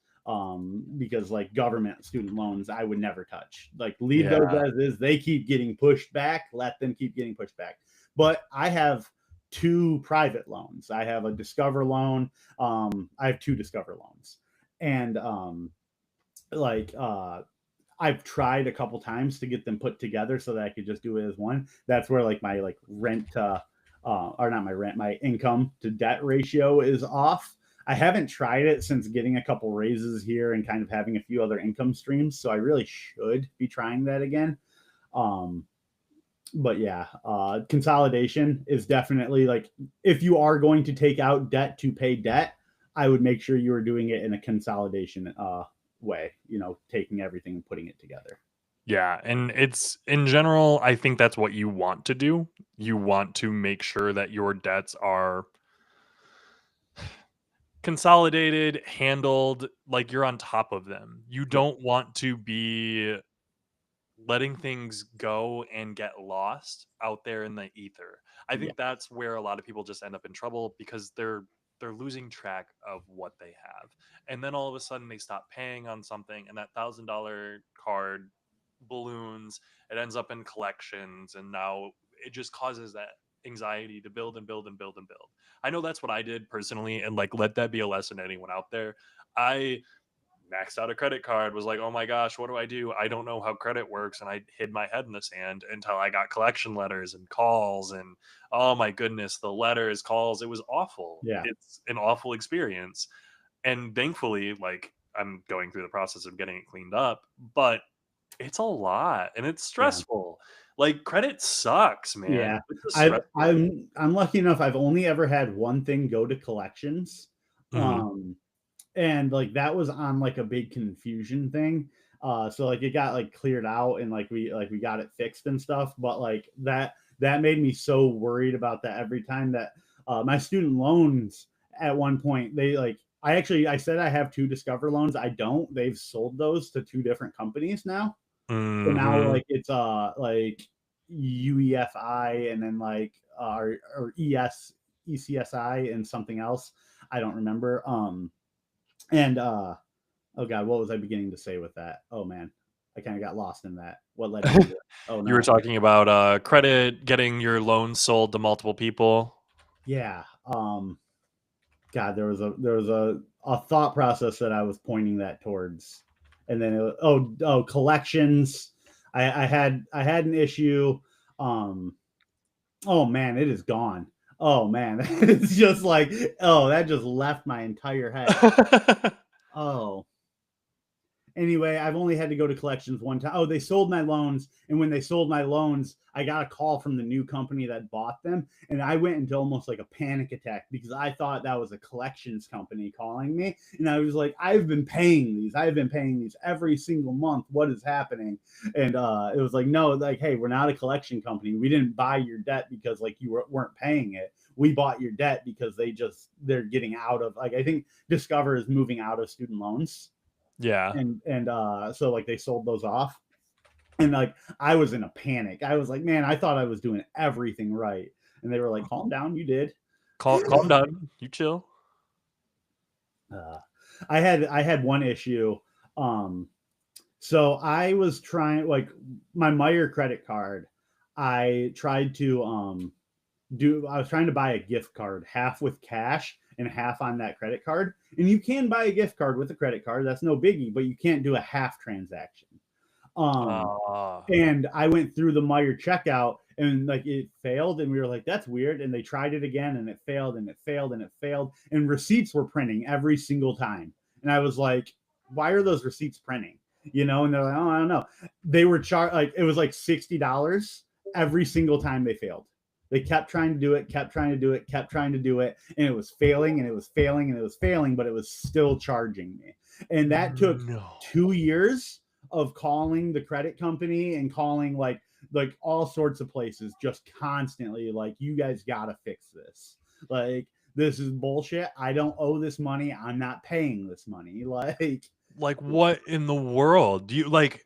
because like government student loans, I would never touch. Like leave those Yeah. as is. They keep getting pushed back. Let them keep getting pushed back. But I have two private loans. I have a Discover loan. I have two Discover loans, and like I've tried a couple times to get them put together so that I could just do it as one. That's where like my like rent or not my rent, my income to debt ratio is off. I haven't tried it since getting a couple raises here and kind of having a few other income streams, so I really should be trying that again. Um, but yeah, consolidation is definitely like, if you are going to take out debt to pay debt, I would make sure you are doing it in a consolidation way, taking everything and putting it together. Yeah. And it's in general, I think that's what you want to do. You want to make sure that your debts are consolidated, handled, like you're on top of them. You Yeah. don't want to be letting things go and get lost out there in the ether. I Yeah. think that's where a lot of people just end up in trouble because they're losing track of what they have. And then all of a sudden they stop paying on something and that $1,000 card balloons, it ends up in collections and now it just causes that anxiety to build and build and build and build. I know that's what I did personally and like let that be a lesson to anyone out there. I maxed out a credit card, was like, oh my gosh, what do I do? I don't know how credit works. And I hid my head in the sand until I got collection letters and calls. And oh my goodness, the letters, calls, it was awful. Yeah. It's an awful experience. And thankfully, like, I'm going through the process of getting it cleaned up, but it's a lot and it's Yeah. stressful. Like, credit sucks, man. Yeah. It's a I've stressful. I'm lucky enough I've only ever had one thing go to collections. Mhm. Um and like that was on like a big confusion thing. So like it got like cleared out and like we got it fixed and stuff, but like that made me so worried about that every time that my student loans at one point they like I said I have two Discover loans. I don't. They've sold those to two different companies now. So now Mhm. like it's like UEFI and then like or ECSI and something else. I don't remember. And oh god, what was I beginning to say with that? Oh man, I kind of got lost in that. What led me to it? Oh You were no, talking about credit, getting your loans sold to multiple people. yeah. God, there was a thought process that I was pointing that towards, and then oh collections. I had an issue. Um, oh man, it is gone. Oh man, it's just like oh that just left my entire head. Oh, anyway, I've only had to go to collections one time. Oh, they sold my loans. And when they sold my loans, I got a call from the new company that bought them. And I went into almost like a panic attack because I thought that was a collections company calling me. And I was like, I've been paying these. I've been paying these every single month. What is happening? And it was like, no, like, hey, we're not a collection company. We didn't buy your debt because like weren't paying it. We bought your debt because they're getting out of like I think Discover is moving out of student loans Yeah. and so like they sold those off and like I was in a panic. I was like, man, I thought I was doing everything right, and they were like, calm down, you did. Calm down. You chill. uh, I had one issue. um so I was trying like my Meyer credit card. I tried to do I was trying to buy a gift card, half with cash and half on that credit card. And you can buy a gift card with a credit card, that's no biggie, but you can't do a half transaction. Um, Ah. and I went through the Meyer checkout and like it failed, and we were like, that's weird. And they tried it again, and it failed, and it failed, and it failed. And receipts were printing every single time. And I was like, why are those receipts printing? And they're like, oh, I don't know. They were charged like it was like $60 every single time they failed. They kept trying to do it, kept trying to do it, kept trying to do it, and it was failing, and it was failing, and it was failing, but it was still charging me. And that took No. 2 years of calling the credit company and calling like all sorts of places just constantly like you guys got to fix this. Like this is bullshit. I don't owe this money. I'm not paying this money. Like Like, what in the world? Do you like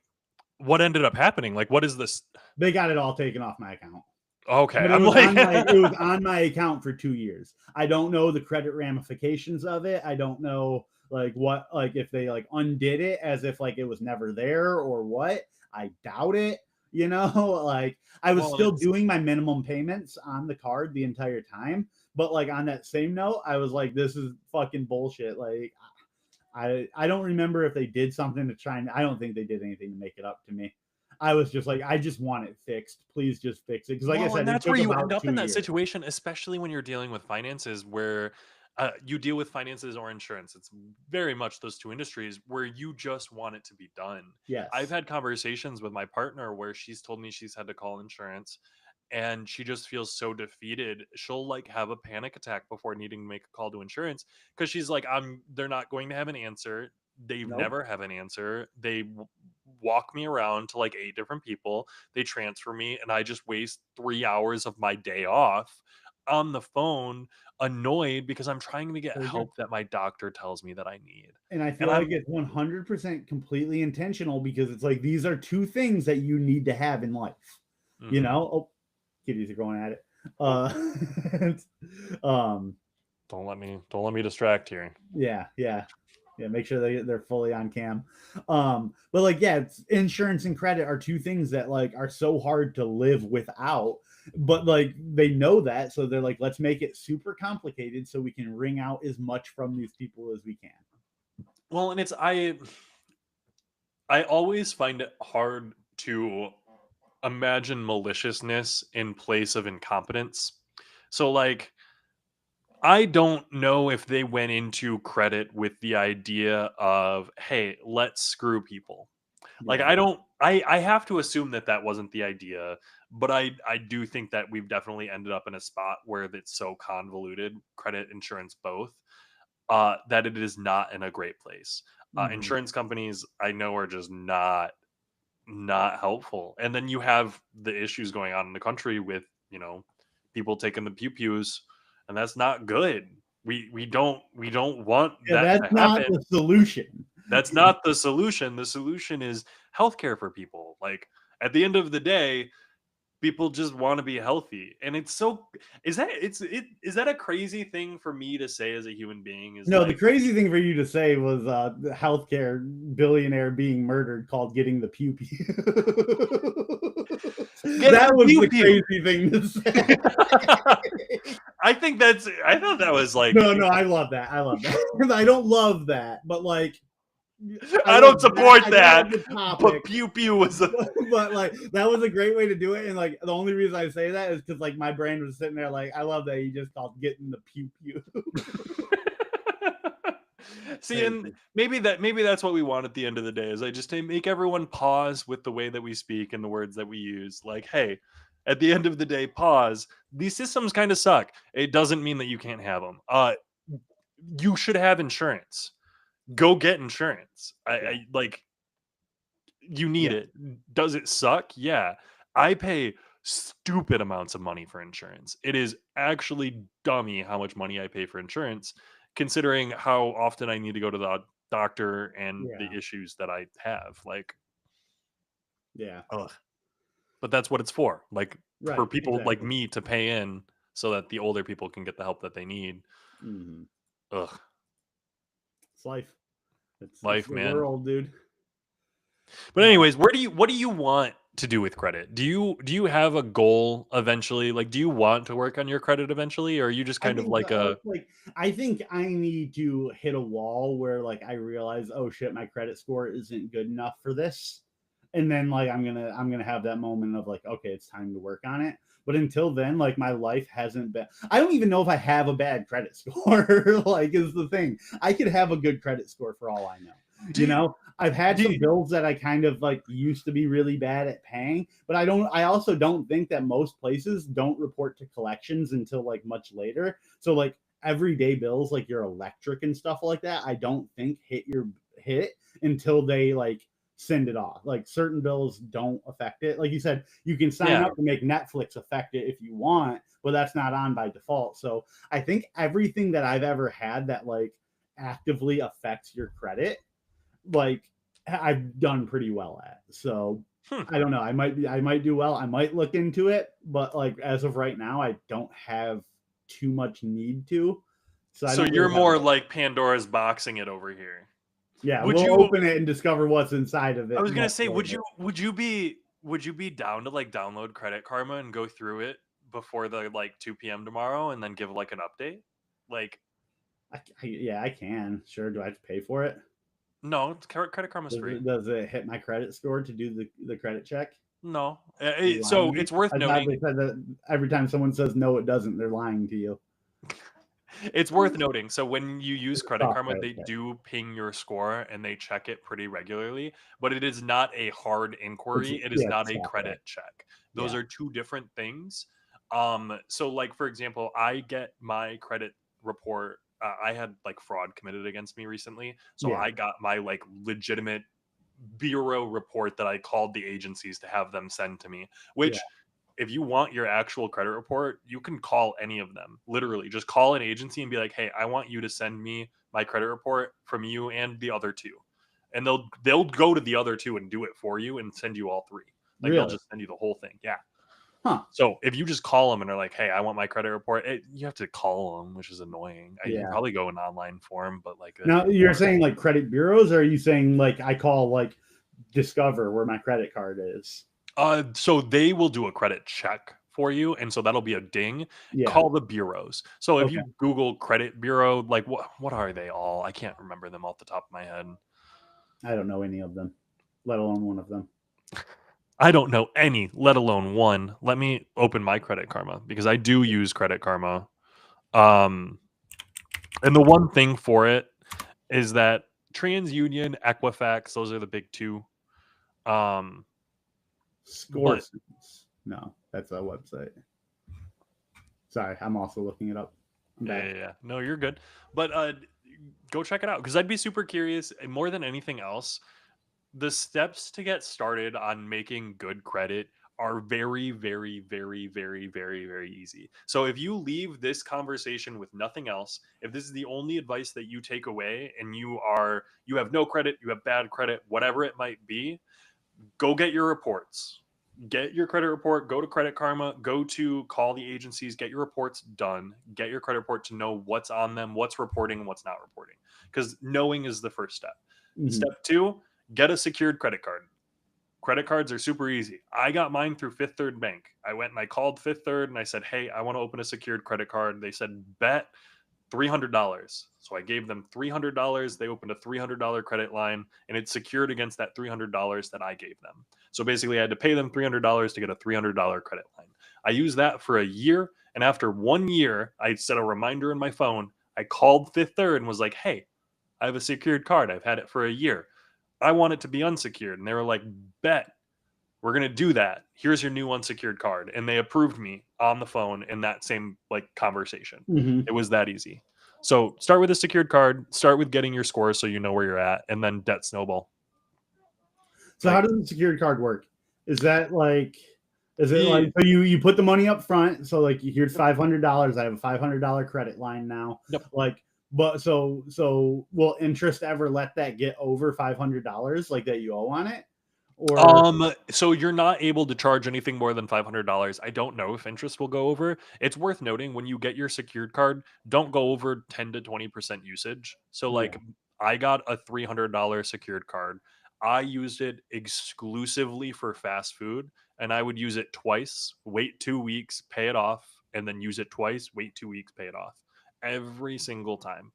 what ended up happening? Like, what is this? they got it all taken off my account. Okay. But I'm like, it was on my account for 2 years. I don't know the credit ramifications of it. I don't know like what like if they like undid it as if like it was never there or what. I doubt it. Like I was well, still it's doing my minimum payments on the card the entire time. But like on that same note, I was like, this is fucking bullshit. Like I don't remember if they did something to try and I don't think they did anything to make it up to me. I was just like, I just want it fixed. Please just fix it. Because like I well, and said, it that's where took you end about up two in that years. situation, especially when you're dealing with finances where you deal with finances or insurance. It's very much those two industries where you just want it to be done. I've Yes. had conversations with my partner where she's told me she's had to call insurance and she just feels so defeated. She'll like have a panic attack before needing to make a call to insurance because she's like, they're not going to have an answer. They've Nope. never have an answer. They walk me around to like 8 different people. They transfer me and I just waste 3 hours of my day off on the phone annoyed because I'm trying to get Very good. help that my doctor tells me that I need. And I And feel like I'm it's 100% completely intentional because it's like these are two things that you need to have in life. You mhm. know? Oh, kitties are going at it. Oh, Um, don't let me distract here. yeah, yeah. Yeah, make sure they're fully on cam. But like, yeah, it's insurance and credit are two things that like are so hard to live without, but like they know that, so they're like, let's make it super complicated so we can wring out as much from these people as we can. Well, and I always find it hard to imagine maliciousness in place of incompetence. So like I don't know if they went into credit with the idea of, hey, let's screw people. Like Yeah. I don't I have to assume that that wasn't the idea, but I do think that we've definitely ended up in a spot where it's so convoluted, credit, insurance both, that it is not in a great place. Mhm. Insurance companies I know are just not helpful. And then you have the issues going on in the country with, people taking the pew pews, and that's not good. We don't want Yeah, that that's to not happen. the solution. That's not the solution. The solution is healthcare for people. Like at the end of the day, people just want to be healthy. And it's so is that a crazy thing for me to say as a human being is No, the like crazy thing for you to say was the healthcare billionaire being murdered called getting the pew pew. getting That the was pew the pew. crazy thing to say. I thought that was like No, no, I love that. I love that. I don't love that, but like I I love don't that. support I don't love that, the topic, but pew pew was a but like that was a great way to do it. And like the only reason I say that is because like my brain was sitting there like I love that you just called getting the pew pew. See, and Crazy. maybe that's what we want at the end of the day is I just to make everyone pause with the way that we speak and the words that we use. Like, hey, at the end of the day, pause. These systems kind of suck. It doesn't mean that you can't have them. You should have insurance. Go get insurance. Yeah. I like you need Yeah. it. Does it suck? Yeah. I pay stupid amounts of money for insurance. It is actually dummy how much money I pay for insurance, considering how often I need to go to the doctor and the Yeah. issues that I have. Like, Yeah. ugh. But that's what it's for. Like, for Right. people like Exactly. me to pay in so that the older people can get the help that they need. Hmm. Ugh. It's life. It's Life, the man. world, dude. But anyways, what do you want to do with credit? Do you have a goal eventually? Like do you want to work on your credit eventually or are you just I kind of think like a like I think I need to hit a wall where like I realize, oh shit, my credit score isn't good enough for this, and then like I'm gonna have that moment of like, okay, it's time to work on it. But until then, like my life hasn't been. I don't even know if I have a bad credit score. Like is the thing. I could have a good credit score for all I know. do You you, know, I've had do some you, bills that I kind of like used to be really bad at paying, but I also don't think that most places don't report to collections until like much later. So like everyday bills like your electric and stuff like that, I don't think hit until they like send it off. Like certain bills don't affect it. Like you said, you can sign yeah. up to make Netflix affect it if you want, but that's not on by default. So I think everything that I've ever had that like actively affects your credit like I've done pretty well at. So Hmm. I don't know. I might do well. I might look into it, but like as of right now, I don't have too much need to. So I So don't you're really have a more goal. like Pandora's boxing it over here. Yeah, Would we'll you open it and discover what's inside of I it was going much to say later. would you be down to like download Credit Karma and go through it before the like 2 p.m. tomorrow and then give like an update? Like Yeah, I can. Sure. Do I have to pay for it? no, Credit Karma's free. Does it hit my credit score to do the credit check? No. You lying So to me? it's worth I thought noting they said that every time someone says no, it doesn't. They're lying to you. It's worth noting. So when you use Credit Soft Karma, credit they check. do ping your score and they check it pretty regularly, but it is not a hard inquiry. It is Yeah, not it's a soft check. credit check. Those Yeah. are two different things. So like for example, I get my credit report. I had like fraud committed against me recently, so Yeah. I got my like legitimate bureau report that I called the agencies to have them send to me, Yeah. which if you want your actual credit report, you can call any of them. Literally, just call an agency and be like, "Hey, I want you to send me my credit report from you and the other two," and they'll go to the other two and do it for you and send you all three. Like they'll Really? just send you the whole thing. Yeah. Huh. So if you just call them and they're like, "Hey, I want my credit report," you have to call them, which is annoying. You can Yeah. probably go an online form, but like that'd be Now you're annoying. saying like credit bureaus, or are you saying like I call like Discover where my credit card is? So they will do a credit check for you, and so that'll be a ding. Yeah. Call the bureaus. So if Okay. you Google credit bureau, like what are they all? I can't remember them off the top of my head. I don't know any of them, let alone one of them. I don't know any, let alone one. Let me open my Credit Karma because I do use Credit Karma. Um, and the one thing for it is that TransUnion, Equifax, those are the big two. Score But Sense. No, that's a website. Sorry, I'm also looking it up. I'm back. yeah. No, you're good. But go check it out because I'd be super curious. And more than anything else, the steps to get started on making good credit are very, very, very, very, very, very easy. So if you leave this conversation with nothing else, if this is the only advice that you take away and you have no credit, you have bad credit, whatever it might be, go get your reports. Get your credit report, go to Credit Karma, call the agencies, get your reports done, get your credit report to know what's on them, what's reporting and what's not reporting. Because knowing is the first step. Mhm. Step two, get a secured credit card. Credit cards are super easy. I got mine through Fifth Third Bank. I went and I called Fifth Third and I said, "Hey, I want to open a secured credit card." They said, "Bet $300." So I gave them $300. They opened a $300 credit line and it's secured against that $300 that I gave them. So basically, I had to pay them $300 to get a $300 credit line. I used that for a year. And after 1 year, I set a reminder in my phone. I called Fifth Third and was like, "Hey, I have a secured card. I've had it for a year. I want it to be unsecured." And they were like, "Bet. We're going to do that. Here's your new unsecured card." And they approved me on the phone in that same like conversation. Mhm. It was that easy. So start with a secured card, start with getting your score so you know where you're at, and then debt snowball. So how Like, does the secured card work? Is that like, is it like yeah, so you put the money up front? So like here's $500. I have a $500 credit line now. yep. Like, but so will interest ever let that get over $500 like that you owe on it? Or So you're not able to charge anything more than $500. I don't know if interest will go over. It's worth noting when you get your secured card, don't go over 10 to 20% usage. So yeah. like I got a $300 secured card. I used it exclusively for fast food and I would use it twice, wait 2 weeks, pay it off, and then use it twice, wait 2 weeks, pay it off. Every single time.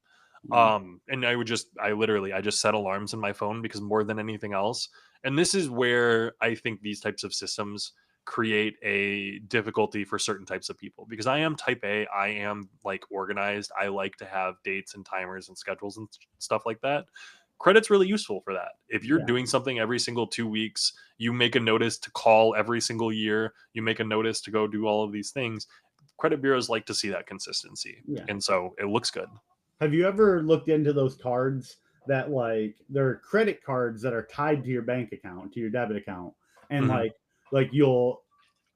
Mm, And I just set alarms in my phone because more than anything else, and this is where I think these types of systems create a difficulty for certain types of people because I am type A. I am like organized. I like to have dates and timers and schedules and stuff like that. Credit's really useful for that. If you're yeah. doing something every single 2 weeks, you make a notice to call every single year, you make a notice to go do all of these things. Credit bureaus like to see that consistency. Yeah. And so it looks good. Have you ever looked into those cards that like they're credit cards that are tied to your bank account, to your debit account, and Mhm. like you'll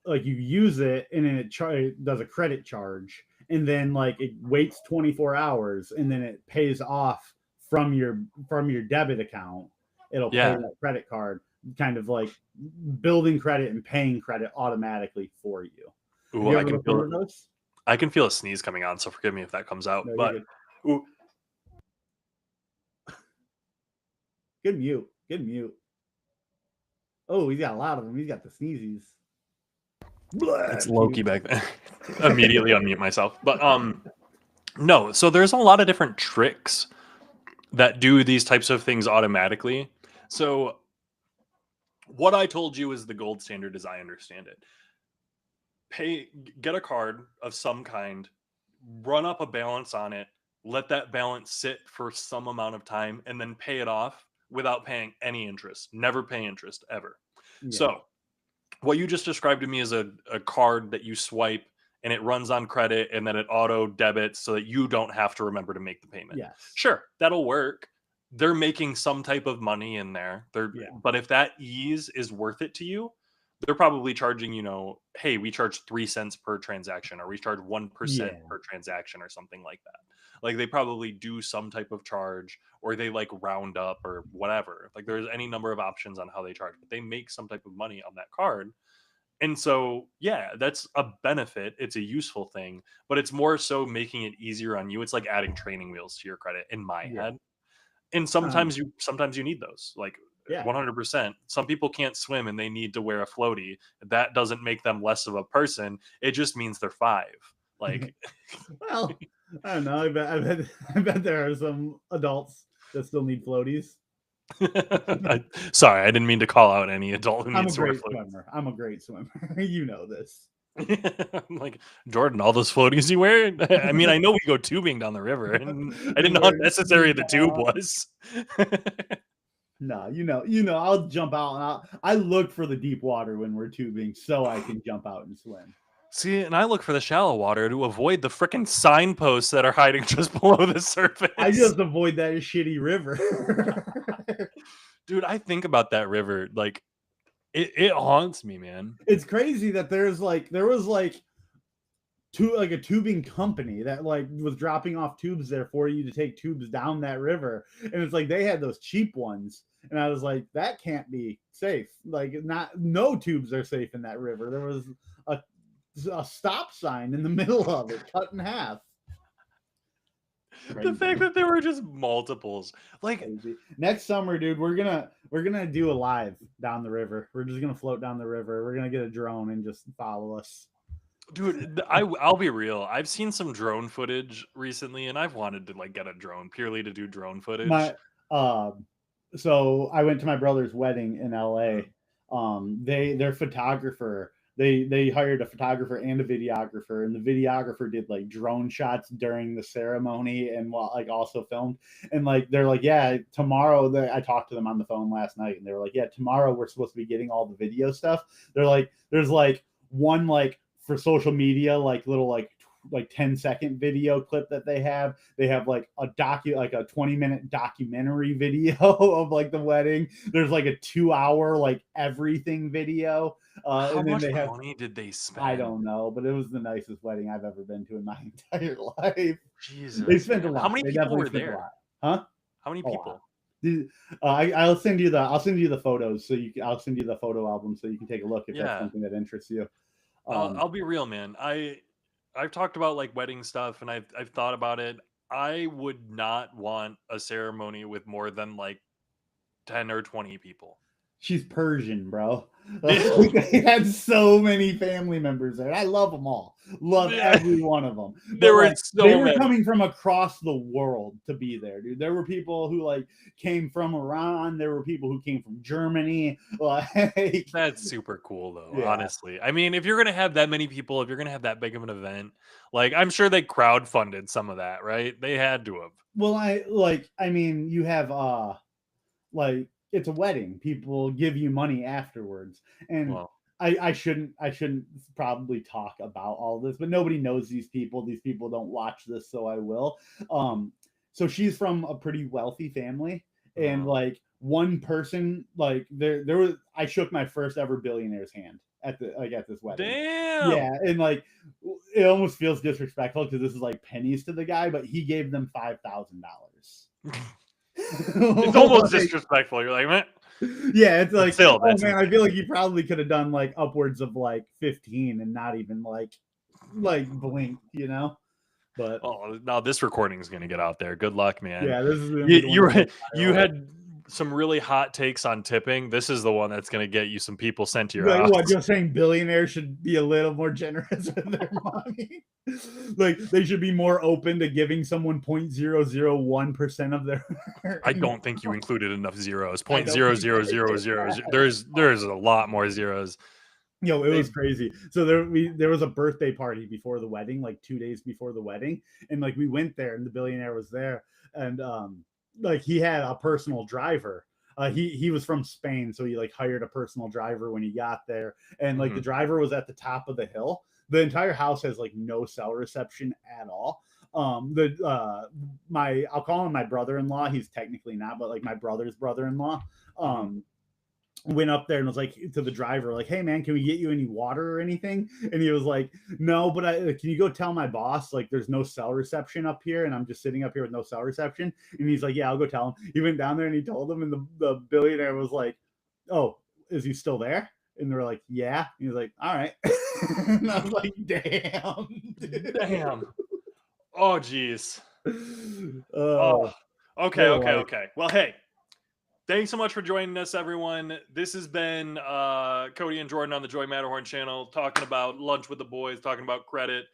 like you use it and then it does a credit charge, and then like it waits 24 hours and then it pays off from your debit account. It'll pay Yeah. that credit card, kind of like building credit and paying credit automatically for you. Have Ooh, you ever looked into those? I can feel a sneeze coming on, so forgive me if that comes out. No, you're But good. ooh, Good mute. Good mute. Oh, he's got a lot of them. He's got the sneezies. it's Blah, Loki puke. back then. Immediately unmute myself. But no, so there's a lot of different tricks that do these types of things automatically. So what I told you is the gold standard as I understand it. Get a card of some kind, run up a balance on it, let that balance sit for some amount of time, and then pay it off without paying any interest. Never pay interest ever. Yeah. So what you just described to me is a card that you swipe and it runs on credit and then it auto debits so that you don't have to remember to make the payment. Yes. Sure, that'll work. They're making some type of money in there. Yeah. But if that ease is worth it to you, they're probably charging, hey, we charge 3 cents per transaction, or we charge 1% Yeah. per transaction, or something like that. Like they probably do some type of charge, or they like round up or whatever. Like there's any number of options on how they charge, but they make some type of money on that card. And so, yeah, that's a benefit. It's a useful thing, but it's more so making it easier on you. It's like adding training wheels to your credit in my Yeah. head. And Um, sometimes you need those. Like yeah. 100%. Some people can't swim and they need to wear a floaty. That doesn't make them less of a person. It just means they're 5. Like Well, I don't know. I bet there are some adults that still need floaties. sorry, I didn't mean to call out any adult who I'm a needs to wear great floaties. swimmer. I'm a great swimmer. You know this. I'm like, Jordan, all those floaties you wear? I mean, I know we go tubing down the river, and I Been didn't know how wearing necessary the tube scuba. was. No, I'll jump out and I look for the deep water when we're tubing so I can jump out and swim. See, and I look for the shallow water to avoid the freaking signposts that are hiding just below the I surface. just avoid that shitty river. Dude, I think about that river. Like, it haunts me, man. It's crazy that there was like a tubing company that like was dropping off tubes there for you to take tubes down that river, and it's like they had those cheap ones, and I was like, that can't be safe. Like, not no tubes are safe in that river. There was a stop sign in the middle of it, cut in half. The fact that there were just multiples. Like, Crazy. Next summer, dude, we're gonna do a live down the river. We're just gonna float down the river. We're gonna get a drone and just follow us. dude, I'll be real. I've seen some drone footage recently, and I've wanted to like get a drone purely to do drone footage. My so I went to my brother's wedding in Mm. LA. Their photographer, they hired a photographer and a videographer, and the videographer did like drone shots during the ceremony and while like also filmed. And like they're like, yeah, tomorrow I talked to them on the phone last night, and they were like, yeah, tomorrow we're supposed to be getting all the video stuff. They're like, there's like one like for social media, like little like 10-second video clip that they have like a 20-minute documentary video of like the wedding. There's like a 2-hour like everything video, How and then much they have, money did they I spend? don't know, but it was the nicest wedding I've ever been to in my entire life. They Jesus, spent a man. How lot. many They people definitely were spent a there? lot. Huh? How many A lot. people? I'll send you the photos so I'll send you the photo album so you can take a look if that's Yeah. something that interests you. I'll be real, man. I've talked about like wedding stuff, and I've thought about it. I would not want a ceremony with more than like 10 or 20 people. She's Persian, bro. Like, they had so many family members there. I love them all. Love Yeah, every one of them. there But were like they so were many. coming from across the world to be there, dude. There were people who like came from Iran. There were people who came from Germany. Like, That's super cool, though, yeah. honestly. I mean, if you're going to have that many people, if you're going to have that big of an event, like I'm sure they crowdfunded some of that, right? They had to have. Well, I mean, you have like it's a wedding. People give you money afterwards, and Well, I shouldn't probably talk about all this, but nobody knows these people. These people don't watch this, so I will. Um, so she's from a pretty wealthy family, and uh, like one person, like there was I shook my first ever billionaire's hand at this wedding. damn. Yeah, and like it almost feels disrespectful because this is like pennies to the guy, but he gave them $5,000. It's almost Like, disrespectful. You're like, man, yeah, it's but like, still, oh that's man, I insane. feel like you probably could have done like upwards of like 15 and not even like blinked, you know? But Oh, now this recording is going to get out there. Good luck, man. yeah, this is gonna You be the one that goes you viral. had some really hot takes on tipping. This is the one that's going to get you some people sent to your Like, house. what, just saying billionaires should be a little more generous with their money. Like they should be more open to giving someone 0.001% of their I don't think you included enough zeros. I Point don't zero think zero I zero did zero. that. There's a lot more zeros. Yo, it They was crazy. So there was a birthday party before the wedding, like 2 days before the wedding, and like we went there, and the billionaire was there, and like he had a personal driver. He was from Spain, so he like hired a personal driver when he got there, and like the mhm. driver was at the top of the hill. The entire house has like no cell reception at all. The I'll call him my brother-in-law. He's technically not, but like my brother's brother-in-law. Mhm. Um, went up there and was like to the driver, like, "Hey man, can we get you any water or anything?" And he was like, "No, but can you go tell my boss like there's no cell reception up here, and I'm just sitting up here with no cell reception?" And he's like, "Yeah, I'll go tell him." He went down there and he told him, and the billionaire was like, "Oh, is he still there?" And they're like, "Yeah." And he's like, "All right." And I was like, "Damn, dude." Damn. Oh, geez. Oh, Okay. what a life. Well, hey, thanks so much for joining us, everyone. This has been Cody and Jordan on the Joey Matterhorn channel, talking about lunch with the boys, talking about credit.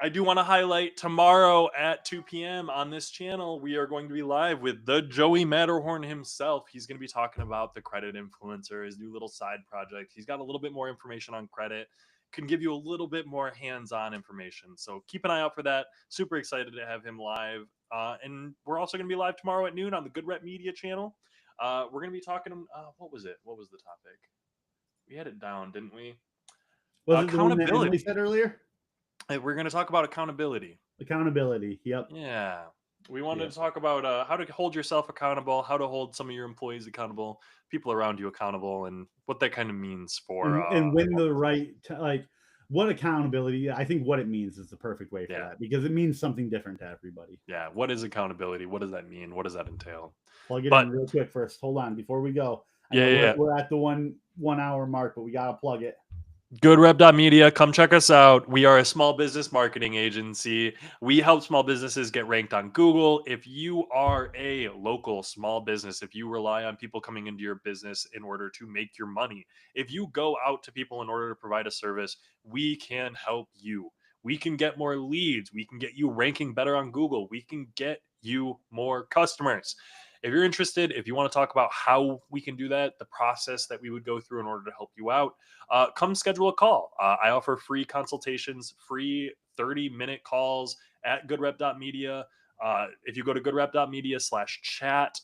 I do want to highlight tomorrow at 2 p.m. on this channel, we are going to be live with the Joey Matterhorn himself. He's going to be talking about the credit influencer, his new little side project. He's got a little bit more information on credit, can give you a little bit more hands-on information. So keep an eye out for that. Super excited to have him live. And we're also going to be live tomorrow at noon on the Good Rep Media channel. We're going to be talking, what was it? What was the topic? We had it down, didn't we? Was it the one that Emily Accountability. said earlier? We're going to talk about accountability. Accountability. Yep. Yeah. We wanted Yep. to talk about how to hold yourself accountable, how to hold some of your employees accountable, people around you accountable, and what that kind of means for And when the right like what accountability, I think what it means is the perfect way for Yeah. that, because it means something different to everybody. Yeah. What is accountability? What does that mean? What does that entail? Plug it But in real quick first. Hold on before we go. I yeah, know yeah. we're at the 1 hour mark, but we gotta plug it. GoodRep.media, come check us out. We are a small business marketing agency. We help small businesses get ranked on Google. If you are a local small business, if you rely on people coming into your business in order to make your money, if you go out to people in order to provide a service, we can help you. We can get more leads. We can get you ranking better on Google. We can get you more customers. If you're interested, if you want to talk about how we can do that, the process that we would go through in order to help you out, come schedule a call. I offer free consultations, free 30-minute calls at goodrep.media. If you go to goodrep.media/chat,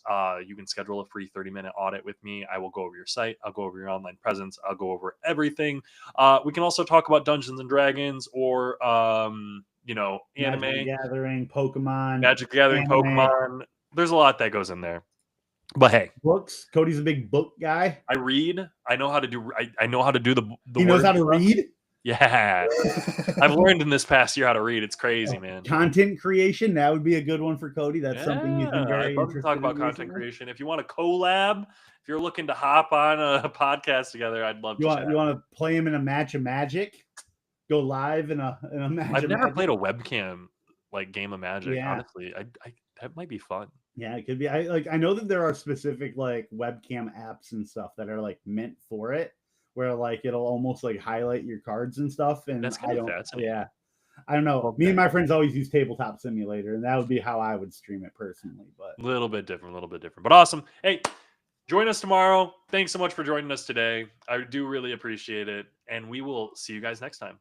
you can schedule a free 30-minute audit with me. I will go over your site. I'll go over your online presence. I'll go over everything. We can also talk about Dungeons and Dragons or, anime, Magic Gathering, Pokemon, Magic Gathering, anime, Pokemon. There's a lot that goes in there. But hey, books. Cody's a big book guy. I read. I know how to do. I know how to do the He knows word how to stuff. read. Yeah, I've learned in this past year how to read. It's crazy, man. Content creation, that would be a good one for Cody. That's something he's been Yeah, very I'd love to interested talk in about content recently. creation. If you want to collab, if you're looking to hop on a podcast together, I'd love to chat. You want to play him in a match of Magic? Go live in a match I've of never Magic? played a webcam like game of Magic. Yeah. Honestly, I that might be fun. Yeah, it could be. I know that there are specific like webcam apps and stuff that are like meant for it, where like it'll almost like highlight your cards and stuff. And That's kind of fascinating. Yeah, I don't know. Okay. Me and my friends always use Tabletop Simulator, and that would be how I would stream it personally. But a little bit different, but awesome. Hey, join us tomorrow. Thanks so much for joining us today. I do really appreciate it, and we will see you guys next time.